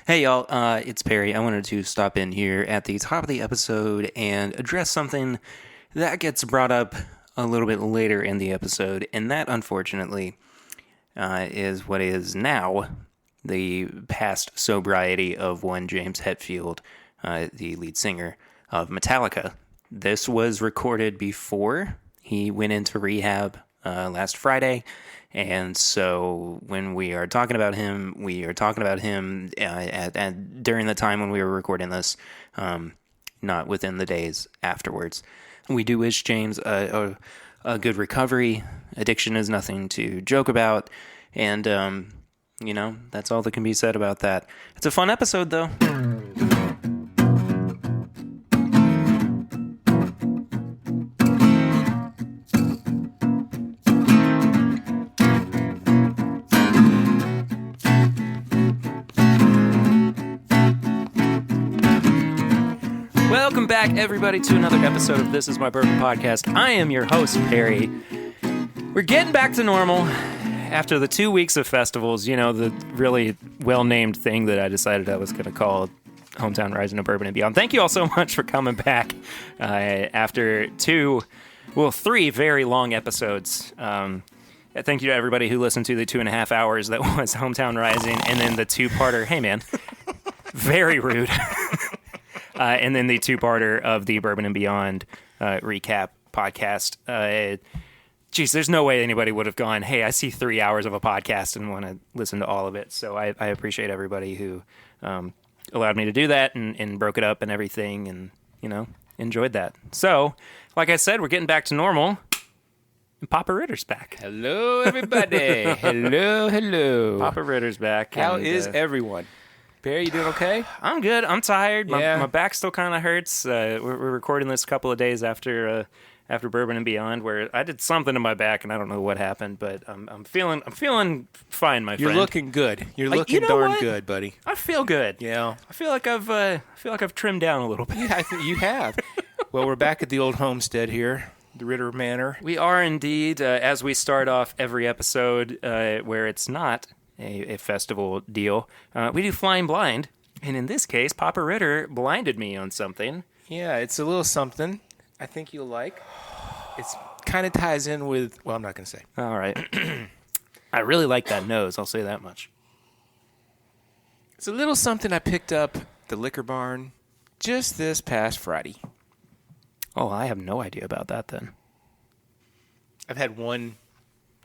Hey y'all, it's Perry. I wanted to stop in here at the top of the episode and address something that gets brought up a little bit later in the episode, and that unfortunately is what is now the past sobriety of one James Hetfield, the lead singer of Metallica. This was recorded before he went into rehab last Friday. And so when we are talking about him, we are talking about him during the time when we were recording this, not within the days afterwards. We do wish James a good recovery. Addiction is nothing to joke about. And, that's all that can be said about that. It's a fun episode, though. Welcome back, everybody, to another episode of This Is My Bourbon Podcast. I am your host, Perry. We're getting back to normal after the 2 weeks of festivals, the really well-named thing that I decided I was going to call Hometown Rising of Bourbon and Beyond. Thank you all so much for coming back after three very long episodes. Thank you to everybody who listened to the 2.5 hours that was Hometown Rising, and then the two-parter. Hey, man. Very rude. And then the two-parter of the Bourbon and Beyond recap podcast. There's no way anybody would have gone, hey, I see 3 hours of a podcast and want to listen to all of it. So I appreciate everybody who allowed me to do that and broke it up and everything and, enjoyed that. So, like I said, we're getting back to normal. And Papa Ritter's back. Hello, everybody. hello. Papa Ritter's back. How is everyone? Perry, you doing okay? I'm good. I'm tired. Yeah. My back still kind of hurts. We're recording this a couple of days after Bourbon and Beyond, where I did something to my back, and I don't know what happened, but I'm feeling fine, my friend. You're looking good. You're Like, looking you know darn what? good, buddy. I feel good. Yeah. I feel like I've trimmed down a little bit. Yeah, I think you have. Well, we're back at the old homestead here, the Ritter Manor. We are indeed, as we start off every episode where it's not a festival deal, we do Flying Blind, and in this case, Papa Ritter blinded me on something. Yeah, it's a little something I think you'll like. It kind of ties in with, well, I'm not going to say. All right. I really like that nose, I'll say that much. It's a little something I picked up at the liquor barn just this past Friday. Oh, I have no idea about that then. I've had one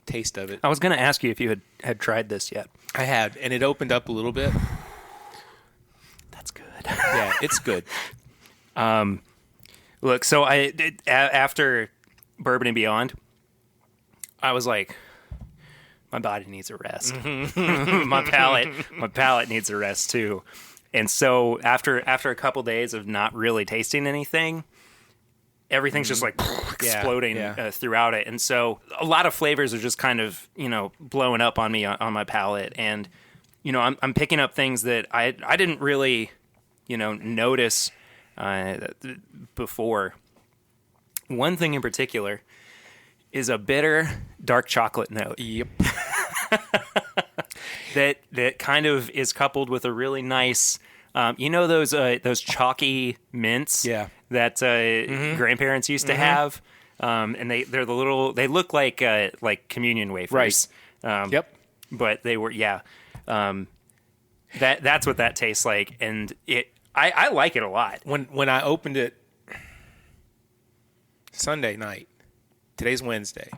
taste of it. I was going to ask you if you had tried this yet. I had, and it opened up a little bit. That's good. Yeah, it's good. Look, so after Bourbon and Beyond, I was like, my body needs a rest. my palate needs a rest too. And so after a couple days of not really tasting anything, everything's just like exploding throughout it. And so a lot of flavors are just kind of, blowing up on me on my palate. And, I'm picking up things that I didn't really, notice before. One thing in particular is a bitter dark chocolate note. Yep. that kind of is coupled with a really nice, those chalky mints. Yeah. That grandparents used to have, and they're the little. They look like communion wafers. Right. Yep. But they were that's what that tastes like, and I like it a lot. When I opened it Sunday night, today's Wednesday.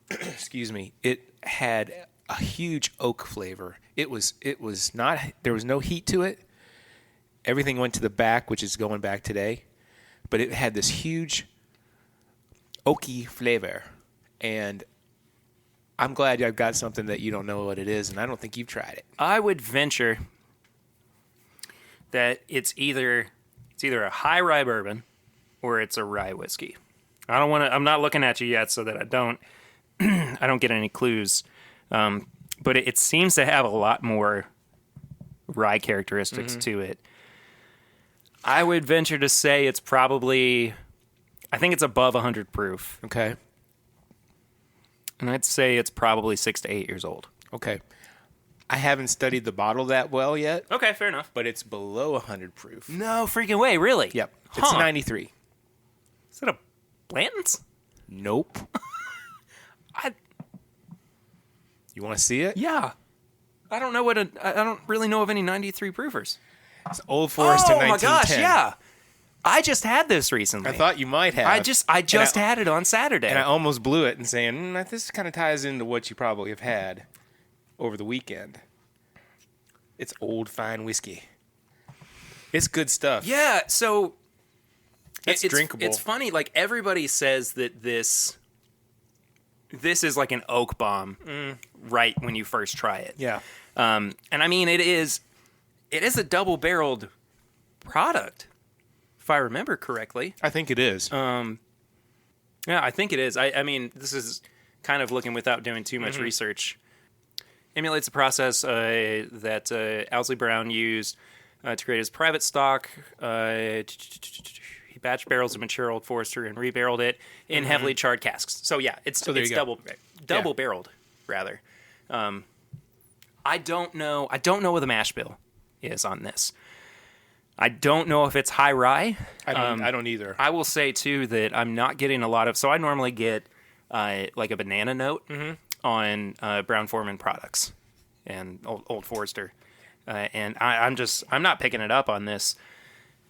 Excuse me. It had a huge oak flavor. It was not. There was no heat to it. Everything went to the back, which is going back today. But it had this huge oaky flavor, and I'm glad I've got something that you don't know what it is, and I don't think you've tried it. I would venture that it's either a high rye bourbon or it's a rye whiskey. I'm not looking at you yet so that I don't get any clues. But it seems to have a lot more rye characteristics to it. I would venture to say it's probably, I think it's above 100 proof. Okay. And I'd say it's probably 6 to 8 years old. Okay. I haven't studied the bottle that well yet, Okay, fair enough. but it's below 100 proof. No freaking way, really? Yep. It's Huh. 93. Is it a Blanton's? Nope. You want to see it? Yeah. I don't know I don't really know of any 93 proofers. It's Old Forester Oh my 1910. gosh, yeah. I just had this recently. I thought you might have. I just had it on Saturday. And I almost blew it and saying, this kind of ties into what you probably have had over the weekend. It's old fine whiskey. It's good stuff. Yeah, so It's drinkable. It's funny, like everybody says that this is like an oak bomb right when you first try it. Yeah. And I mean it is a double-barreled product, if I remember correctly. I think it is. Yeah, I think it is. I mean, this is kind of looking without doing too much research. Emulates a process that Owsley Brown used to create his private stock. He batch barrels of mature Old Forester and rebarreled it in heavily charred casks. So yeah, it's double barreled rather. I don't know what the mash bill is on this. I don't know if it's high rye. I don't either. I will say too that I'm not getting a lot of. So I normally get like a banana note on Brown-Forman products and Old Forester, and I'm not picking it up on this.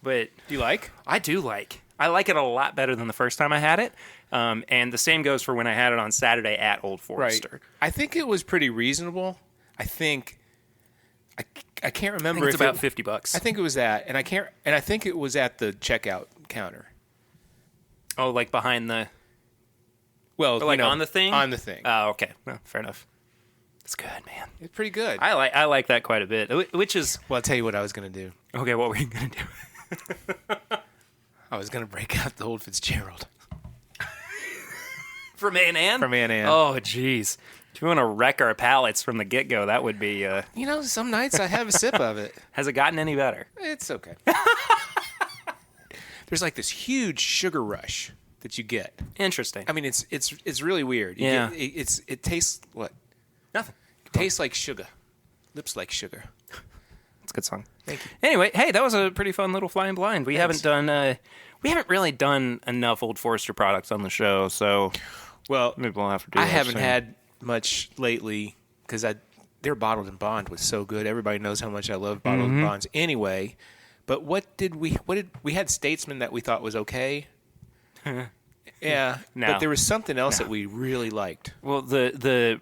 But Do you like? I do like. I like it a lot better than the first time I had it, and the same goes for when I had it on Saturday at Old Forester. Right. I think it was pretty reasonable. I think I can't I remember think it's if about $50. I think it was that, and I think it was at the checkout counter. Oh, like behind the. Well, Like on the thing? On the thing. Oh, okay. No, fair enough. It's good, man. It's pretty good. I like that quite a bit. Which is Well, I'll tell you what I was going to do. okay. What were you gonna do? I was going to break out the old Fitzgerald. From A&N? From A&N. Oh, jeez. If you want to wreck our palates from the get-go, that would be... Some nights I have a sip of it. has it gotten any better? It's okay. There's like this huge sugar rush that you get. Interesting. I mean, it's really weird. Yeah. It tastes what? Nothing. It tastes like sugar. Lips like sugar. It's a good song. Thank you. Anyway, hey, that was a pretty fun little flying blind. We haven't really done enough Old Forester products on the show, so Well, maybe we'll have to do I that haven't soon. had much lately because their bottled and bond was so good. Everybody knows how much I love bottled and bonds anyway. But what did we had Statesman that we thought was okay. Yeah, No. but there was something else that we really liked. Well, the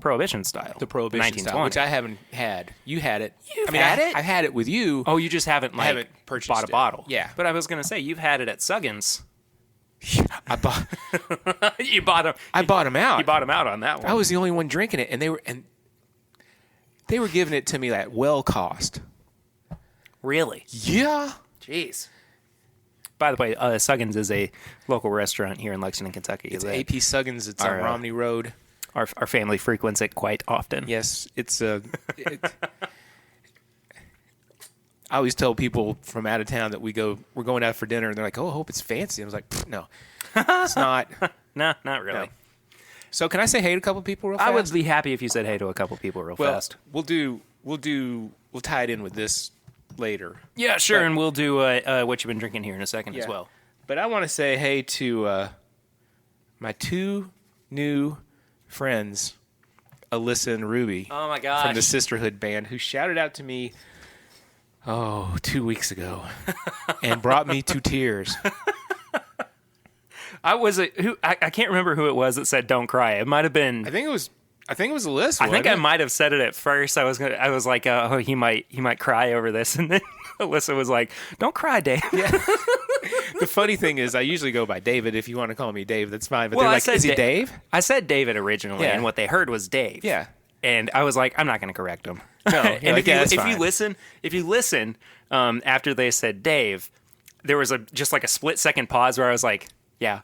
Prohibition style. The Prohibition style, 1920. which I haven't had. You had it. You've had it? I've had it with you. Oh, you just haven't I haven't purchased bought a it. bottle. Yeah. But I was going to say, you've had it at Suggins. I bought You bought them. I bought them out. You bought them out on that one. I was the only one drinking it, and they were giving it to me at well cost. Really? Yeah. Jeez. By the way, Suggins is a local restaurant here in Lexington, Kentucky. It's AP Suggins. It's on Romney Road. Our family frequents it quite often. Yes, it's I always tell people from out of town that we're going out for dinner, and they're like, "Oh, I hope it's fancy." I was like, "No, it's not." No, not really. No. So, can I say hey to a couple people real fast? I would be happy if you said hey to a couple people real fast. We'll tie it in with this later. Yeah, sure, But- and we'll do what you've been drinking here in a second as Yeah. well. But I want to say hey to my two new friends, Alyssa and Ruby, Oh my gosh. from the Sisterhood Band, who shouted out to me 2 weeks ago and brought me to tears. I can't remember who it was that said "Don't cry." It might have been. I think it was Alyssa. I think I might have said it at first. I was like, "Oh, he might cry over this," and then Alyssa was like, "Don't cry, Dave." Yeah. The funny thing is, I usually go by David. If you want to call me Dave, that's fine. But Well, they're I like, said "Is he Dave?" I said David originally, Yeah. and what they heard was Dave. Yeah. And I was like, I'm not going to correct him. No, and you're like, "Yeah, that's if fine." you listen, after they said Dave, there was just like a split second pause where I was like, yeah.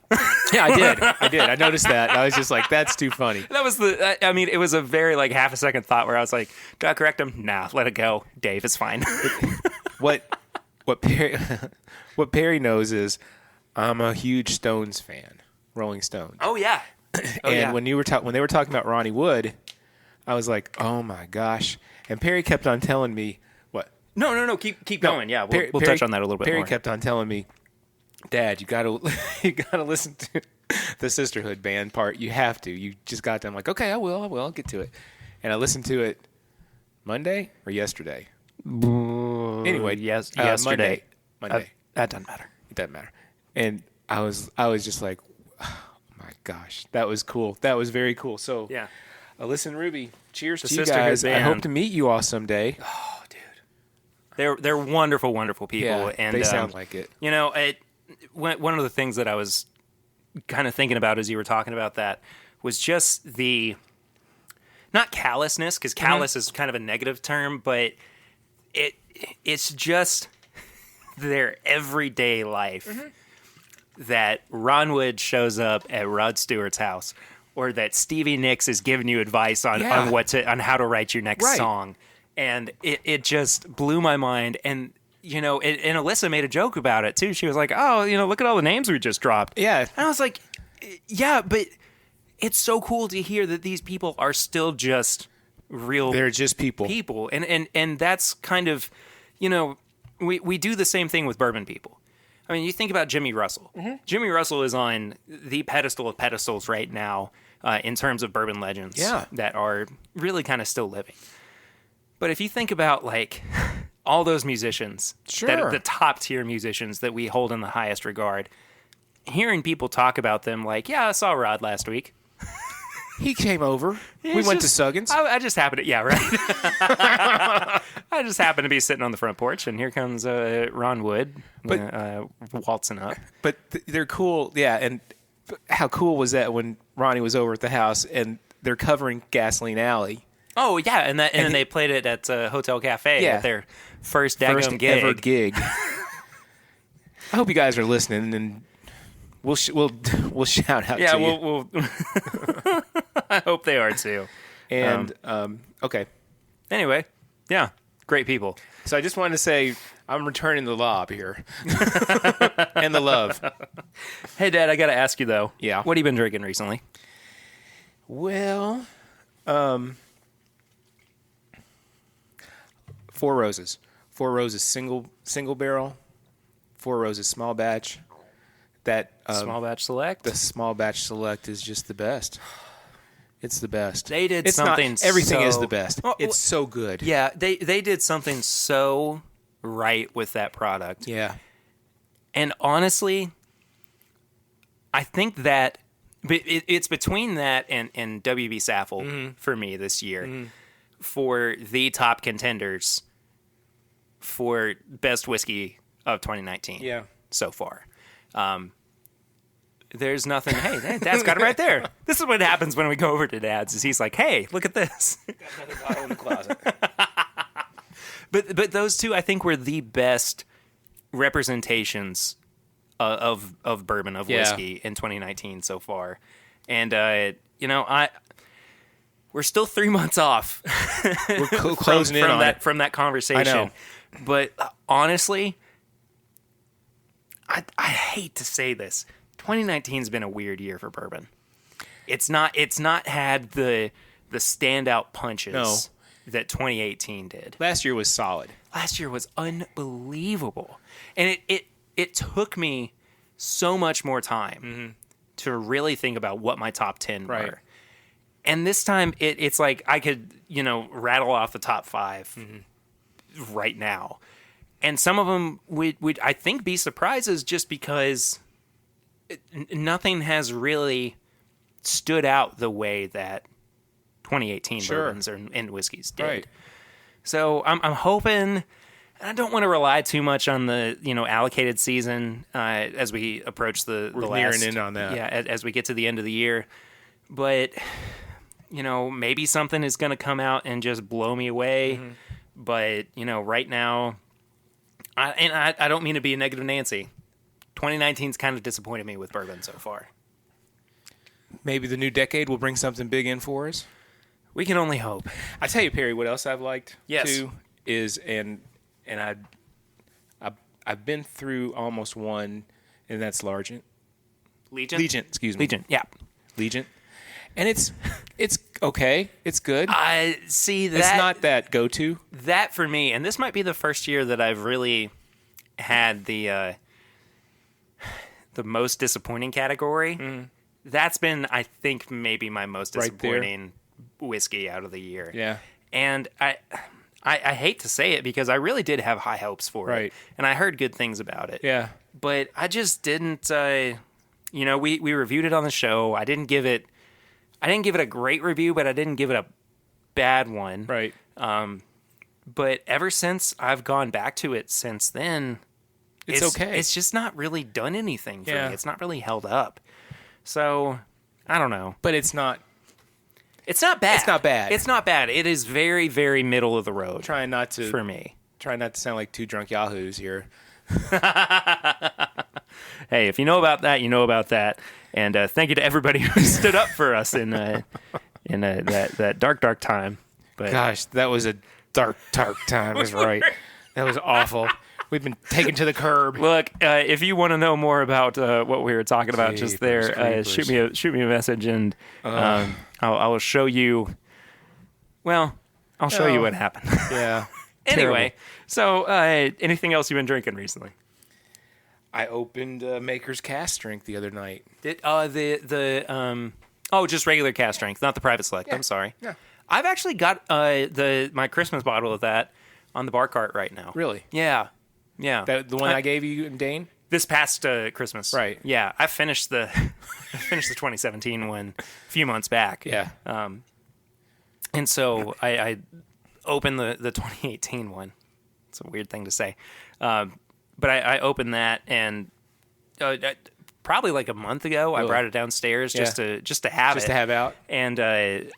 Yeah, I did. I noticed that. I was just like, "That's too funny." That was it was a very like half a second thought where I was like, do I correct him? Nah, let it go. Dave is fine. What Perry knows is I'm a huge Stones fan, Rolling Stones. Oh yeah. And when they were talking about Ronnie Wood, I was like, oh my gosh. And Perry kept on telling me, what? No. Keep going. Yeah, we'll touch on that a little bit Perry more. kept on telling me, Dad, you gotta listen to the Sisterhood band part. You have to. You just got to. I'm like, okay, I will. I'll get to it. And I listened to it Monday or yesterday. Anyway, yesterday. Monday. That doesn't matter. It doesn't matter. And I was just like, oh my gosh, that was cool. That was very cool. So Yeah. Alyssa and Ruby, cheers The to you Sisterhood guys. I band. hope to meet you all someday. Oh, dude. They're wonderful, wonderful people. Yeah, and they sound like it. You know, one of the things that I was kind of thinking about as you were talking about that was just not callousness, because callous is kind of a negative term, but it's just their everyday life that Ron Wood shows up at Rod Stewart's house, or that Stevie Nicks is giving you advice on how to write your next song. And it just blew my mind. And, you know, and Alyssa made a joke about it, too. She was like, oh, you know, look at all the names we just dropped. Yeah. And I was like, yeah, but it's so cool to hear that these people are still just real. They're just people. And that's kind of, you know, we do the same thing with bourbon people. I mean, you think about Jimmy Russell. Jimmy Russell is on the pedestal of pedestals right now in terms of bourbon legends that are really kind of still living. But if you think about, like, all those musicians, that are the top tier musicians that we hold in the highest regard, hearing people talk about them like, yeah, I saw Rod last week. He came over. We went to Suggins. I just happened to, right. I just happened to be sitting on the front porch, and here comes Ron Wood waltzing up. But they're cool. Yeah, and how cool was that when Ronnie was over at the house and they're covering Gasoline Alley? Oh, yeah, and then they played it at Hotel Cafe at their first daggum gig. Ever gig. I hope you guys are listening, and we'll shout out to you. Yeah, we'll I hope they are too. And okay. Anyway, yeah, great people. So I just wanted to say I'm returning the lob here and the love. Hey, Dad, I got to ask you though. Yeah. What have you been drinking recently? Well, Four Roses. Four Roses single barrel. Four Roses small batch. That Small batch select. The small batch select is just the best. It's the best. They did it's something. Not, everything so, is the best. It's so good. Yeah, they did something so right with that product. Yeah. And honestly, I think that it's between that and WB Saffel for me this year for the top contenders for best whiskey of 2019. Yeah. So far. There's nothing. Hey, Dad's got it right there. This is what happens when we go over to Dad's. Is he's like, hey, look at this. Got another bottle in the closet. But those two, I think, were the best representations of bourbon, of whiskey in 2019 so far. And you know, we're still 3 months off. We're closing in on that it. from that conversation. I know. But honestly, I hate to say this. 2019's been a weird year for bourbon. It's not had the standout punches that 2018 did. Last year was solid. Last year was unbelievable. And it took me so much more time to really think about what my top 10 were. And this time it's like I could, you know, rattle off the top 5 right now. And some of them would I think be surprises just because nothing has really stood out the way that 2018 bourbons and whiskeys did. Right. So I'm hoping, and I don't want to rely too much on the allocated season as we approach the nearing in on that. Yeah, as we get to the end of the year, but maybe something is going to come out and just blow me away. But right now, I don't mean to be a negative Nancy. 2019's kind of disappointed me with bourbon so far. Maybe the new decade will bring something big in for us. We can only hope. I tell you, Perry, what else I've liked too is and I've been through almost one, and that's Legion, excuse me. Legion, yeah. Legion. And it's okay. It's good. I see that. It's not that go-to. That for me, and this might be the first year that I've really had the most disappointing category. That's been, I think, maybe my most disappointing whiskey out of the year. Yeah. And I hate to say it because I really did have high hopes for it. And I heard good things about it. Yeah. But I just didn't, we reviewed it on the show. I didn't give it a great review, but I didn't give it a bad one. Right. But ever since I've gone back to it since then, it's okay. It's just not really done anything for Yeah. me. It's not really held up. So, I don't know. But it's not. It's not bad. It's not bad. It's not bad. It is very, very middle of the road. Trying not to for me. Trying not to sound like two drunk yahoos here. Hey, if you know about that, you know about that. And thank you to everybody who stood up for us in that dark time. But gosh, that was a dark time. That's right. That was awful. We've been taken to the curb. Look, if you want to know more about what we were talking about just there, creepers. shoot me a message, and I will show you. Well, I'll show you what happened. Yeah. Anyway, so anything else you've been drinking recently? I opened Maker's Cast Strength the other night. Just regular cast strength, not the private select. Yeah. I'm sorry. Yeah. I've actually got my Christmas bottle of that on the bar cart right now. Really? Yeah. The one I gave you and Dane? This past Christmas. Right. Yeah, I finished the 2017 one a few months back. Yeah. And so I opened the 2018 one. It's a weird thing to say. But I opened that, and probably like a month ago, Really? I brought it downstairs just to have it. Just to have out? And I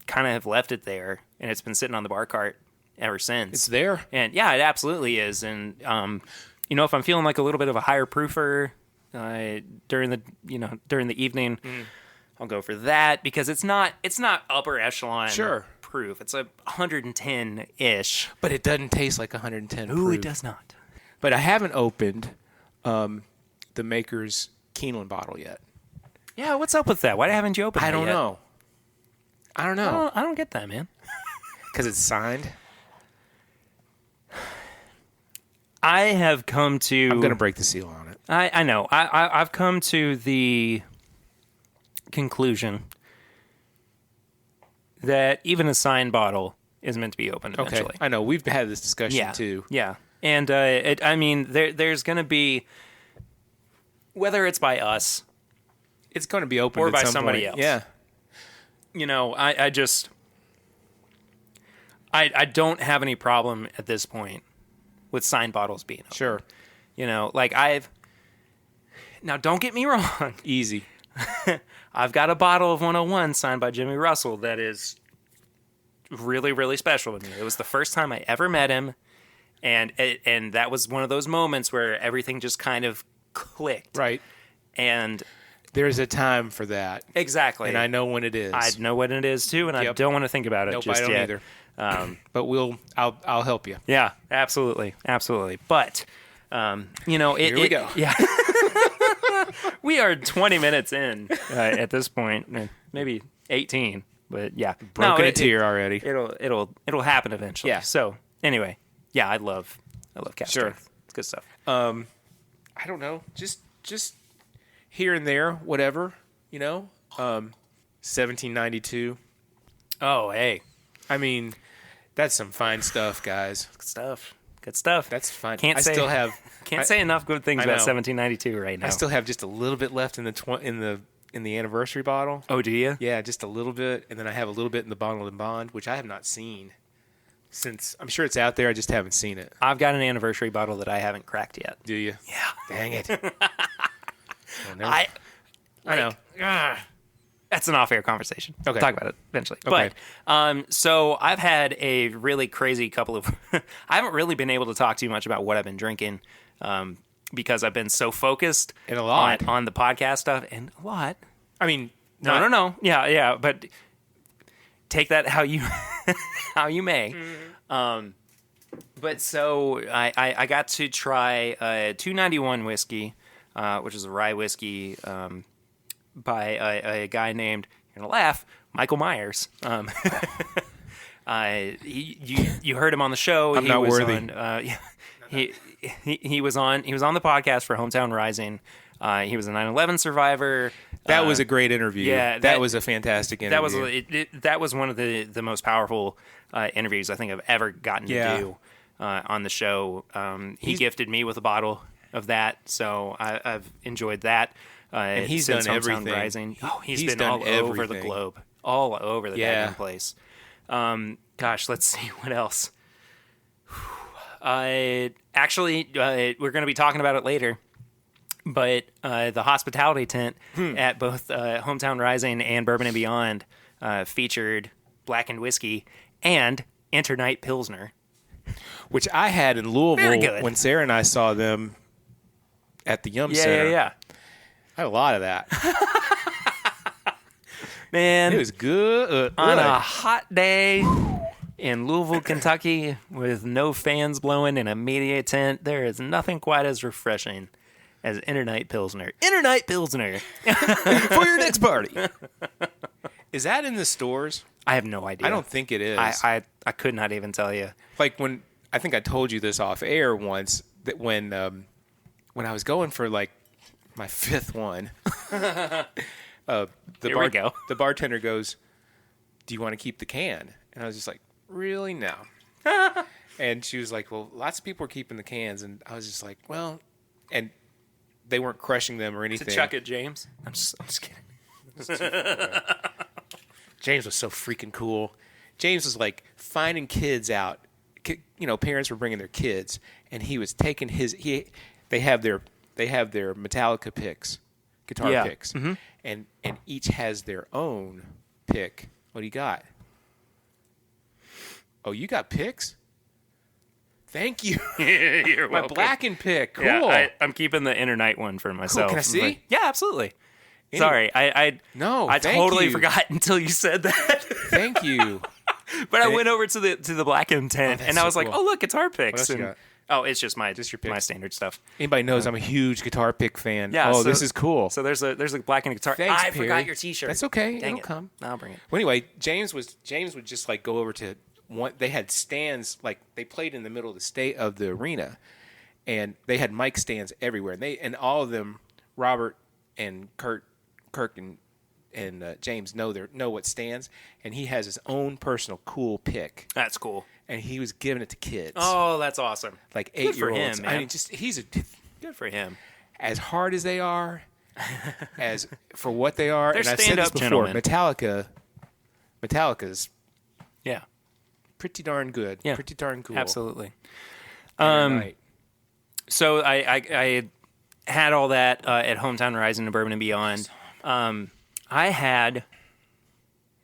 kind of have left it there, and it's been sitting on the bar cart ever since. It's there. And yeah, it absolutely is. And if I'm feeling like a little bit of a higher proofer during the evening, I'll go for that because it's not upper echelon proof. It's a 110-ish. But it doesn't taste like 110 Ooh, proof. it does not. But I haven't opened the Maker's Keeneland bottle yet. Yeah, what's up with that? Why haven't you opened it I don't yet? know. I don't know. I don't get that, man. Because it's signed? I have come to... I'm going to break the seal on it. I know. I've come to the conclusion that even a signed bottle is meant to be opened eventually. Okay. I know. We've had this discussion too. Yeah. And there's going to be, whether it's by us, it's going to be opened or at by some somebody point. else. Yeah. I don't have any problem at this point with signed bottles being open. Sure. Now don't get me wrong. Easy. I've got a bottle of 101 signed by Jimmy Russell that is really, really special to me. It was the first time I ever met him, and that was one of those moments where everything just kind of clicked. Right. And there's a time for that. Exactly. And I know when it is. I know when it is too, and I don't want to think about it nope, just I don't yet. either. But I'll help you. Yeah, absolutely. But here we go. Yeah. We are 20 minutes in at this point, maybe 18, but yeah, broken a tear already. It'll happen eventually. Yeah. So anyway, yeah, I love cast strength. It's good stuff. I don't know, just here and there, whatever, 1792. Oh, hey, I mean, that's some fine stuff, guys. Good stuff. That's fine. Can't say enough good things about 1792 right now. I still have just a little bit left in the anniversary bottle. Oh, do you? Yeah, just a little bit, and then I have a little bit in the bottle and bond, which I have not seen since. I'm sure it's out there. I just haven't seen it. I've got an anniversary bottle that I haven't cracked yet. Do you? Yeah. Dang it. I know. That's an off-air conversation. Okay. We'll talk about it eventually. Okay. But, so I've had a really crazy couple of... I haven't really been able to talk too much about what I've been drinking because I've been so focused on the podcast stuff. And a lot. I mean... No. Yeah. But take that how you may. Mm-hmm. But so I got to try 291 whiskey, which is a rye whiskey... by a guy named, you're gonna laugh, Michael Myers. You heard him on the show. I'm not worthy. He was on the podcast for Hometown Rising. He was a 9/11 survivor. That was a great interview. Yeah, that was a fantastic interview. That was one of the most powerful interviews I think I've ever gotten to do on the show. He gifted me with a bottle of that, so I've enjoyed that. And he's since done Hometown everything. Rising. He's been done all over the everything. globe, all over the damn place. Gosh, let's see what else. Actually, we're going to be talking about it later. But the hospitality tent at both Hometown Rising and Bourbon and Beyond featured blackened whiskey and Internight Pilsner, which I had in Louisville when Sarah and I saw them at the Yum Center. Yeah. I had a lot of that. Man, it was good. On a hot day in Louisville, Kentucky, with no fans blowing in a media tent, there is nothing quite as refreshing as Internight Pilsner. Internight Pilsner for your next party. Is that in the stores? I have no idea. I don't think it is. I could not even tell you. Like when I think I told you this off air once that when I was going for like my fifth one, the bartender goes, "Do you want to keep the can?" And I was just like, "Really? No." And she was like, "Well, lots of people are keeping the cans," and I was just like, "Well," and they weren't crushing them or anything. To chuck it, James. I'm just kidding. James was so freaking cool. James was like finding kids out. You know, parents were bringing their kids, and he was taking his. They have their Metallica picks, guitar picks, and each has their own pick. What do you got? Oh, you got picks? Thank you. You're My welcome. blackened pick. Cool. Yeah, I'm keeping the Internight one for myself. Cool. Can I see? Yeah, absolutely. Sorry, I totally forgot until you said that. Thank you. But I went over to the blackened tent and I was like, "Oh, look, guitar picks." What else you got? Oh, it's just your picks. my standard stuff. Anybody knows I'm a huge guitar pick fan. Yeah. Oh, this is cool. So there's a blackened guitar. Thanks, I Perry. forgot your T-shirt. That's okay. Dang It'll come. I'll bring it. Well, anyway, James would just like go over to one. They had stands, like they played in the middle of the arena, and they had mic stands everywhere. And all of them, Robert and Kirk and James know what stands, and he has his own personal cool pick. That's cool. And he was giving it to kids. Oh, that's awesome. Like Good for 8-year-olds. him, man. I mean, just Good for him. as hard as they are, as for what they are. They're and I've said this stand-up before. gentlemen. Metallica's Yeah. pretty darn good. Yeah. Pretty darn cool. Absolutely. Right. So I had all that at Hometown Rising and Bourbon and Beyond. I had,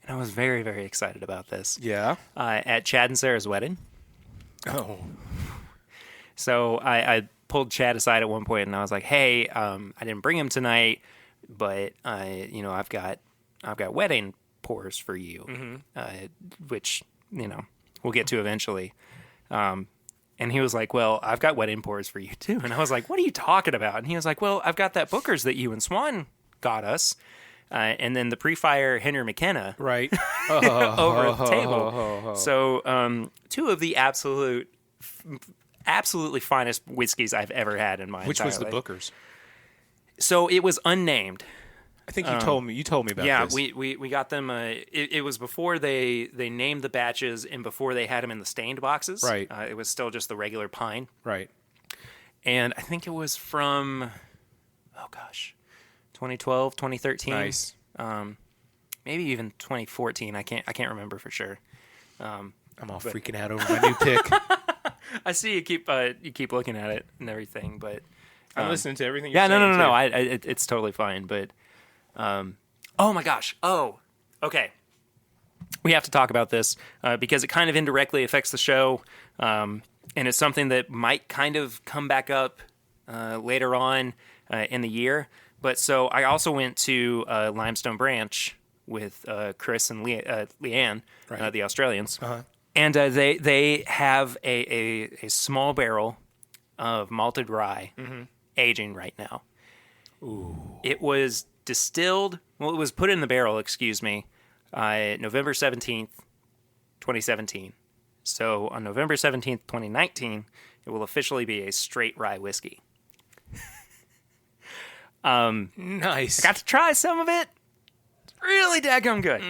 and I was very, very excited about this. Yeah. At Chad and Sarah's wedding. Oh. So I pulled Chad aside at one point and I was like, "Hey, I didn't bring him tonight, but I've got wedding pours for you, which we'll get to eventually." And he was like, "Well, I've got wedding pours for you too." And I was like, "What are you talking about?" And he was like, "Well, I've got that Booker's that you and Swan got us, and then the pre-fire Henry McKenna Right. over at the table." So two of the absolutely finest whiskeys I've ever had in my Which entire was the life. Booker's? So it was unnamed. I think you told me about Yeah, this. we got them. It was before they named the batches and before they had them in the stained boxes. Right. It was still just the regular pine. Right. And I think it was from, 2012, 2013. Nice. Maybe even 2014. I can't remember for sure. I'm all freaking out over my new pick. I see you keep looking at it and everything, but I'm listening to everything you're yeah, saying. no. It's totally fine. But oh my gosh. Oh, okay. We have to talk about this because it kind of indirectly affects the show, and it's something that might kind of come back up later on in the year. But so I also went to Limestone Branch with Chris and Leanne, Right. the Australians, Uh-huh. and they have a small barrel of malted rye aging right now. Ooh. It was distilled. Well, it was put in the barrel. Excuse me, November 17th, 2017. So on November 17th, 2019, it will officially be a straight rye whiskey. Nice. I got to try some of it. It's really daggum good.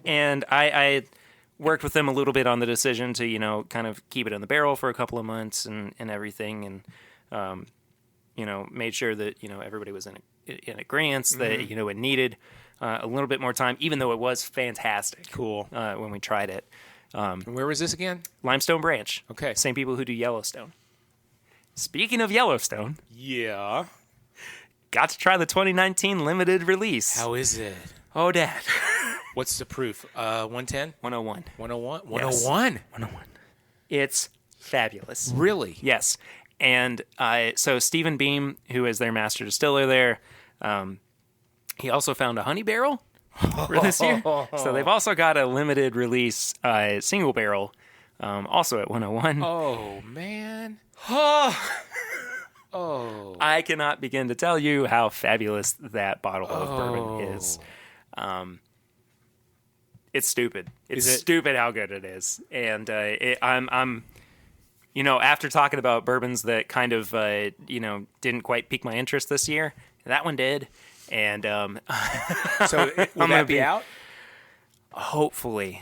And I worked with them a little bit on the decision to, kind of keep it in the barrel for a couple of months and everything. And, made sure that, everybody was in agreement that, it needed a little bit more time, even though it was fantastic. Cool. When we tried it. And where was this again? Limestone Branch. Okay. Same people who do Yellowstone. Speaking of Yellowstone. Yeah. Got to try the 2019 limited release. How is it? Oh, Dad. What's the proof? 110? 101. 101? Yes. 101? 101. It's fabulous. Really? Yes. And so Stephen Beam, who is their master distiller there, he also found a honey barrel for this year. So they've also got a limited release single barrel, also at 101. Oh, man. Oh. I cannot begin to tell you how fabulous that bottle of bourbon is. It's stupid. It's stupid how good it is. And I'm after talking about bourbons that kind of, didn't quite pique my interest this year, that one did. And So will that be out? Hopefully.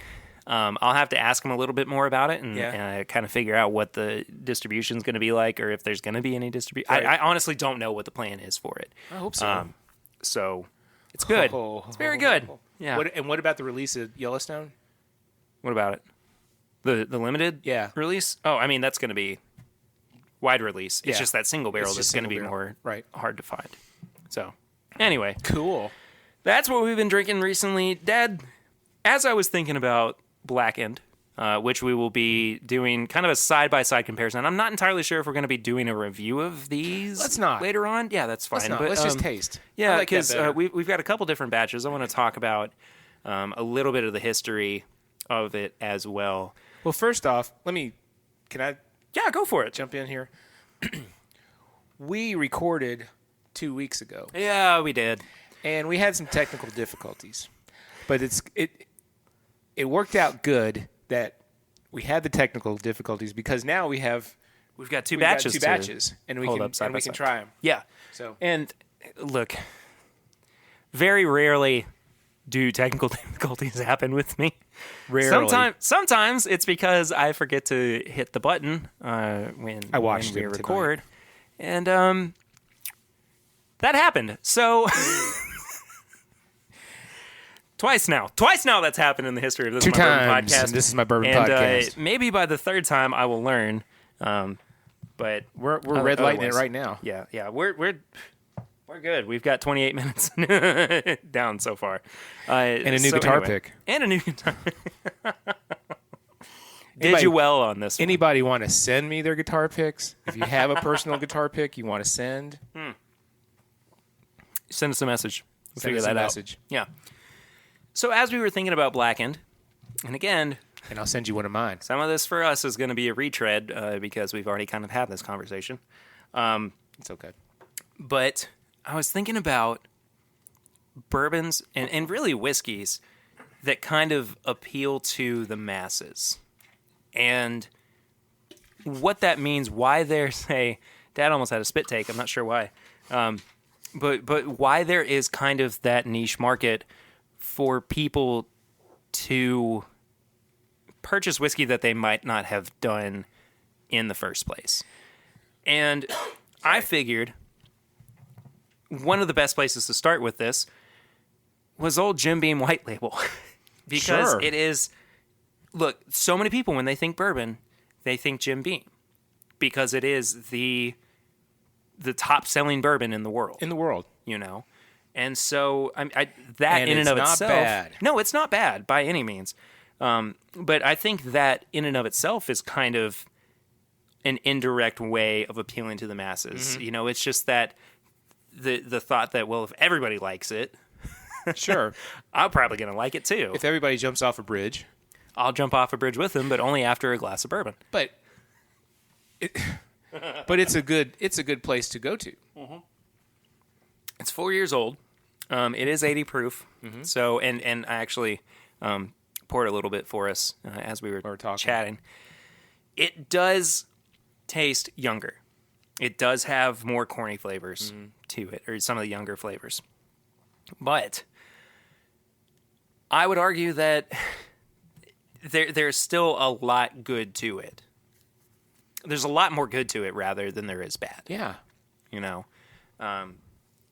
I'll have to ask him a little bit more about it and kind of figure out what the distribution is going to be like, or if there's going to be any distribution. Right. I honestly don't know what the plan is for it. I hope so. So it's good. It's very good. Yeah. What about the release of Yellowstone? What about it? The limited release? Oh, I mean, that's going to be wide release. It's just that single barrel that's going to be more hard to find. So anyway. Cool. That's what we've been drinking recently. Dad, as I was thinking about Blackened, which we will be doing kind of a side-by-side comparison. I'm not entirely sure if we're going to be doing a review of these Let's not. later on. Yeah, that's fine. Let's not. But, Let's just taste. Yeah, because we've got a couple different batches. I want to talk about a little bit of the history of it as well. Well, first off, can I Yeah, go for it. jump in here? We recorded 2 weeks ago. Yeah, we did. And we had some technical difficulties. But it worked out good that we had the technical difficulties because now we've got two batches. And we hold can up side by side. try them. Yeah. So and look, very rarely do technical difficulties happen with me. Rarely. Sometimes it's because I forget to hit the button when we record, and that happened. So. Twice now that's happened in the history of this Bourbon podcast. And this is my Bourbon podcast. Maybe by the third time I will learn. But we're red lighting it right now. Yeah. We're good. We've got 28 minutes down so far. And a new guitar pick. And a new guitar pick. Did you well on this one? Anybody want to send me their guitar picks? If you have a personal guitar pick you want to send, send us a message. We'll send figure us that a out. message. Yeah. So as we were thinking about Blackened, and again, and I'll send you one of mine. Some of this for us is going to be a retread because we've already kind of had this conversation. It's okay. But I was thinking about bourbons and really whiskeys that kind of appeal to the masses. And what that means, why there's Dad almost had a spit take, I'm not sure why. But why there is kind of that niche market for people to purchase whiskey that they might not have done in the first place. And I figured one of the best places to start with this was old Jim Beam White Label. Because it is, look, so many people, when they think bourbon, they think Jim Beam. Because it is the top-selling bourbon in the world. And so that in and of itself, bad. No, it's not bad by any means. But I think that in and of itself is kind of an indirect way of appealing to the masses. Mm-hmm. It's just that the thought that, well, if everybody likes it, sure, I'm probably going to like it too. If everybody jumps off a bridge, I'll jump off a bridge with them, but only after a glass of bourbon. But it's a good place to go to. Mm-hmm. It's 4 years old. It is 80 proof. So, and I actually poured a little bit for us as we were chatting. It does taste younger. It does have more corny flavors to it, or some of the younger flavors. But I would argue that there's still a lot good to it. There's a lot more good to it, rather, than there is bad. Yeah. You know?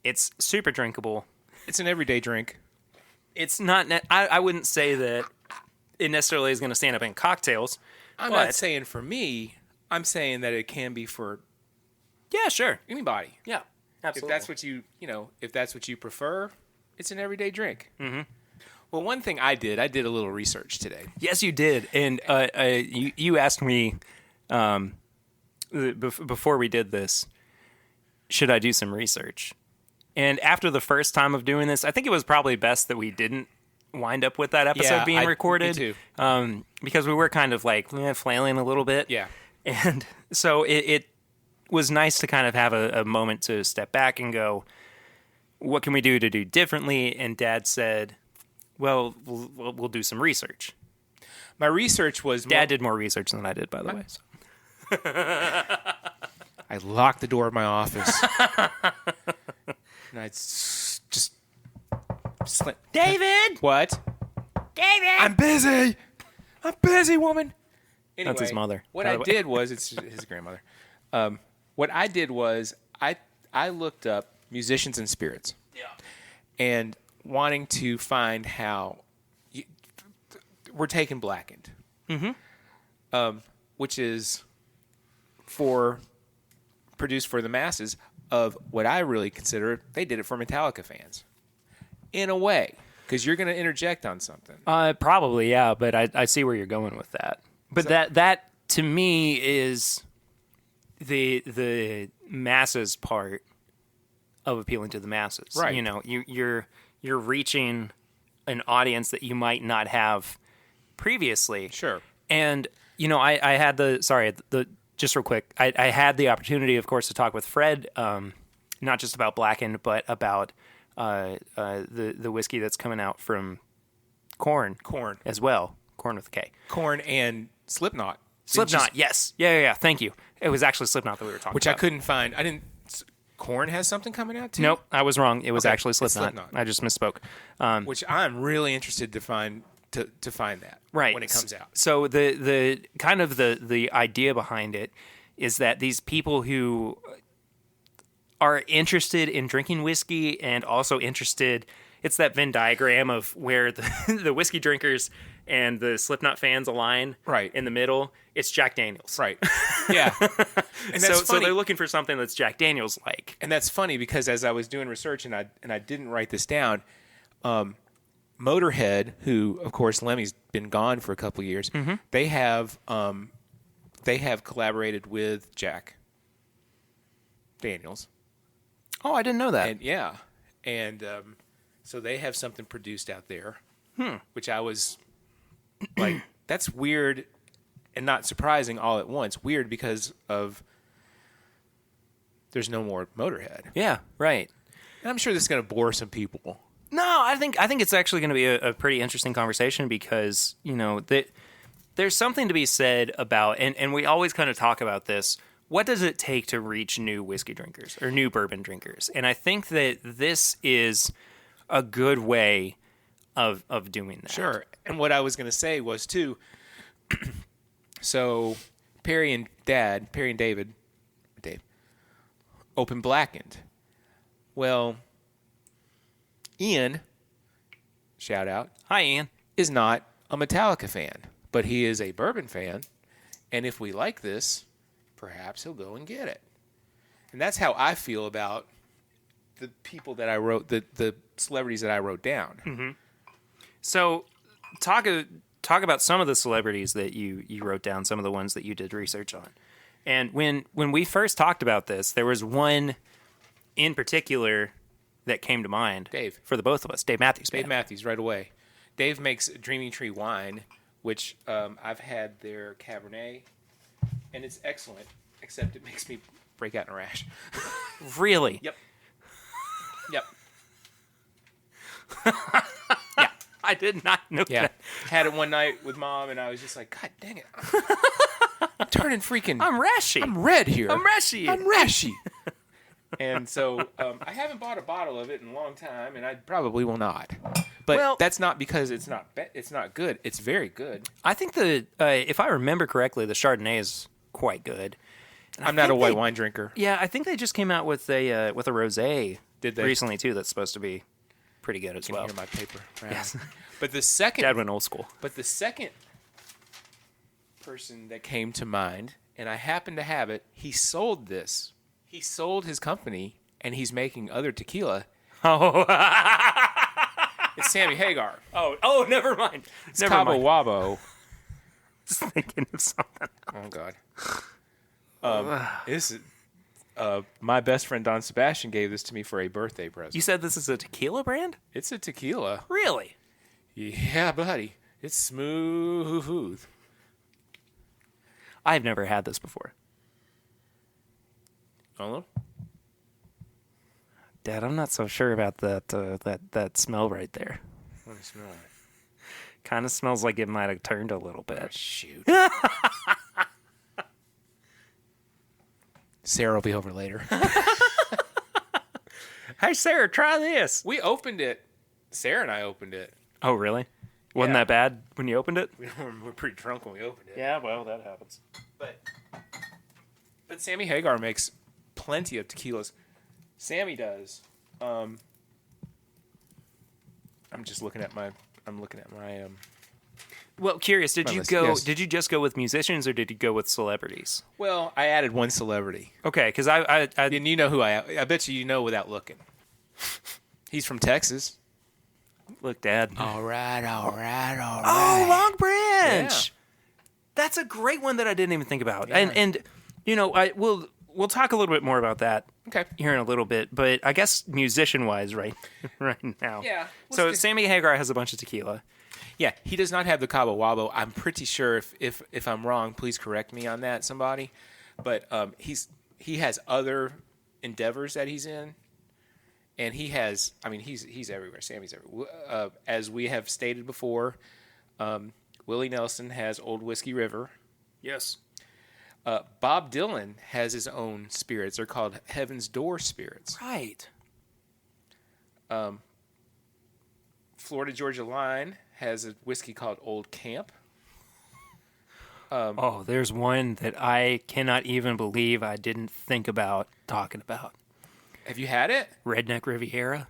It's super drinkable. It's an everyday drink. It's not... I wouldn't say that it necessarily is going to stand up in cocktails. I'm not saying for me. I'm saying that it can be for... Yeah, sure. Anybody. Yeah, absolutely. If that's what if that's what you prefer, it's an everyday drink. Well, one thing I did a little research today. Yes, you did. And you asked me before we did this, should I do some research? And after the first time of doing this, I think it was probably best that we didn't wind up with that episode being recorded. Me too. Because we were kind of like flailing a little bit. Yeah. And so it was nice to kind of have a moment to step back and go, what can we do to do differently? And Dad said, well, we'll do some research. My research was... Dad did more research than I did, by the way. So. I locked the door of my office. And I just... David! What? David! I'm busy, woman. Anyway, That's his mother. What I did was... It's his grandmother. What I did was I looked up musicians and spirits. Yeah. And wanting to find how... we're taking Blackened. Which is produced for the masses of what I really consider, they did it for Metallica fans. In a way. Because you're going to interject on something. Probably, yeah, but I see where you're going with that. But so, that to me is the masses part of appealing to the masses. Right. You know, you're reaching an audience that you might not have previously. Sure. And, you know, I had just real quick, I had the opportunity, of course, to talk with Fred, not just about Blackened, but about the whiskey that's coming out from Korn as well. Korn with a K. Korn and Slipknot. Slipknot, yes. Yeah. Thank you. It was actually Slipknot that we were talking about. Which I couldn't find. Korn has something coming out too? Nope, I was wrong. It was actually Slipknot. I just misspoke. Which I'm really interested to find that when it comes out. So the kind of the idea behind it is that these people who are interested in drinking whiskey and also interested, it's that Venn diagram of where the whiskey drinkers and the Slipknot fans align. Right. In the middle, it's Jack Daniels. Right. Yeah. And that's so they're looking for something that's Jack Daniels like. And that's funny because as I was doing research and I didn't write this down, Motorhead, who of course Lemmy's been gone for a couple of years, they have collaborated with Jack Daniels. Oh, I didn't know that. And so they have something produced out there, which I was like, that's weird and not surprising all at once. Weird because of there's no more Motorhead. Yeah, right. And I'm sure this is going to bore some people. No, I think it's actually going to be a pretty interesting conversation because, you know, there's something to be said about, and we always kind of talk about this, what does it take to reach new whiskey drinkers or new bourbon drinkers? And I think that this is a good way of doing that. Sure. And what I was going to say was, too, so Perry and Dave, open Blackened. Well, Ian, shout out. Hi, Ian. Is not a Metallica fan, but he is a bourbon fan. And if we like this, perhaps he'll go and get it. And that's how I feel about the people that I wrote, the celebrities that I wrote down. Mm-hmm. So talk about some of the celebrities that you wrote down, some of the ones that you did research on. And when we first talked about this, there was one in particular that came to mind. Dave. For the both of us. Dave Matthews. Dave Matthews, right away. Dave makes Dreaming Tree wine, which I've had their Cabernet, and it's excellent, except it makes me break out in a rash. Really? Yep. Yep. Yeah. I did not know Yeah. that. Had it one night with Mom, and I was just like, God dang it. I'm turning freaking... I'm rashy. I'm red here. I'm rashy. I'm rashy. And so I haven't bought a bottle of it in a long time, and I probably will not. But that's not because it's not good. It's very good. I think if I remember correctly, the Chardonnay is quite good. And I'm not a white wine drinker. Yeah, I think they just came out with a rosé Did they? recently too. That's supposed to be pretty good as You can well. hear my paper. Right? Yes. But the second... Dad went old school. But the second person that came to mind, and I happen to have it, he sold this. He sold his company, and he's making other tequila. Oh, It's Sammy Hagar. oh, never mind. It's Never Cabo mind. Wabo. Just thinking of something. Oh, God. This is, my best friend Don Sebastian gave this to me for a birthday present. You said this is a tequila brand? It's a tequila. Really? Yeah, buddy. It's smooth. I've never had this before. Oh, Dad, I'm not so sure about that smell right there. let me smell it. Kind of smells like it might have turned a little Oh, bit. shoot. Sarah will be over later. Hey, Sarah, try this. We opened it. Sarah and I opened it. Oh, really? Wasn't Yeah. that bad when you opened it? We were pretty drunk when we opened it. Yeah, well, that happens. But Sammy Hagar makes plenty of tequilas. Sammy does. I'm just looking at my. Well, curious, did My you list, go? yes. Did you just go with musicians or did you go with celebrities? Well, I added one celebrity, Okay, because I and you know who I bet you know without looking. He's from Texas. look, Dad. All right. Oh, Long Branch. Yeah. That's a great one that I didn't even think about. Yeah. And you know, we'll talk a little bit more about that Okay. here in a little bit. But I guess musician wise, right now. Yeah. So Sammy Hagar has a bunch of tequila. Yeah, he does not have the Cabo Wabo. I'm pretty sure if I'm wrong, please correct me on that, somebody. But he has other endeavors that he's in, and he's everywhere. Sammy's everywhere. As we have stated before, Willie Nelson has Old Whiskey River. Yes. Bob Dylan has his own spirits. They're called Heaven's Door spirits. Right. Florida Georgia Line has a whiskey called Old Camp. There's one that I cannot even believe I didn't think about talking about. Have you had it? Redneck Riviera.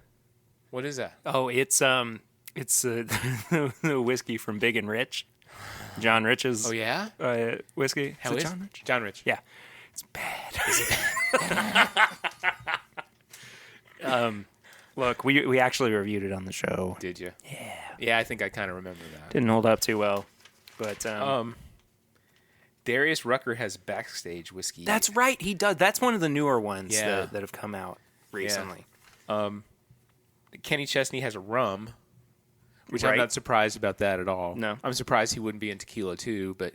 What is that? Oh, it's the whiskey from Big and Rich. John Rich's Oh yeah. whiskey. How Is it is John Rich? John Rich. Yeah. It's bad. Look, we actually reviewed it on the show. Did you? Yeah. Yeah, I think I kind of remember that. Didn't hold up too well. But Darius Rucker has Backstage whiskey. that's right, he does. That's one of the newer ones Yeah. that have come out recently. Kenny Chesney has a rum, which I'm Right. not surprised about that at all. No. I'm surprised he wouldn't be in tequila too, but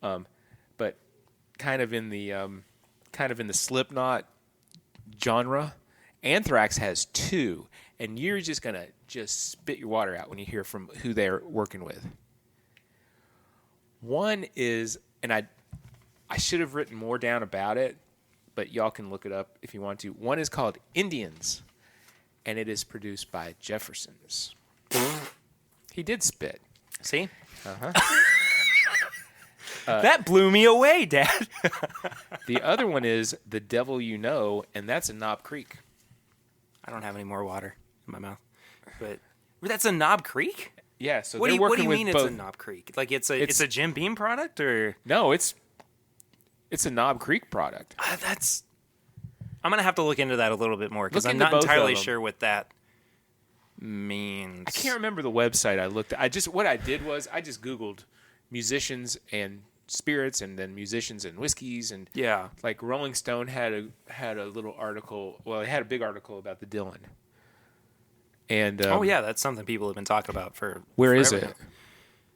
kind of in the Slipknot genre. Anthrax has two, and you're just gonna spit your water out when you hear from who they're working with. One is, and I should have written more down about it, but y'all can look it up if you want to. One is called Indians, and it is produced by Jeffersons. He did spit. See? Uh-huh. That blew me away, Dad. The other one is The Devil You Know, and that's in Knob Creek. I don't have any more water in my mouth. But that's a Knob Creek? Yeah, so What they're do you working with mean both. it's a Knob Creek? Like it's a Jim Beam product or No, it's a Knob Creek product. that's I'm going to have to look into that a little bit more cuz Look I'm into not both of entirely them. sure what that means. I can't remember the website I looked at. What I did was I just Googled musicians and spirits and then musicians and whiskeys and Yeah. like Rolling Stone had a little article. Well, they had a big article about the Dylan. And Oh yeah, that's something people have been talking about for where is forever it? now.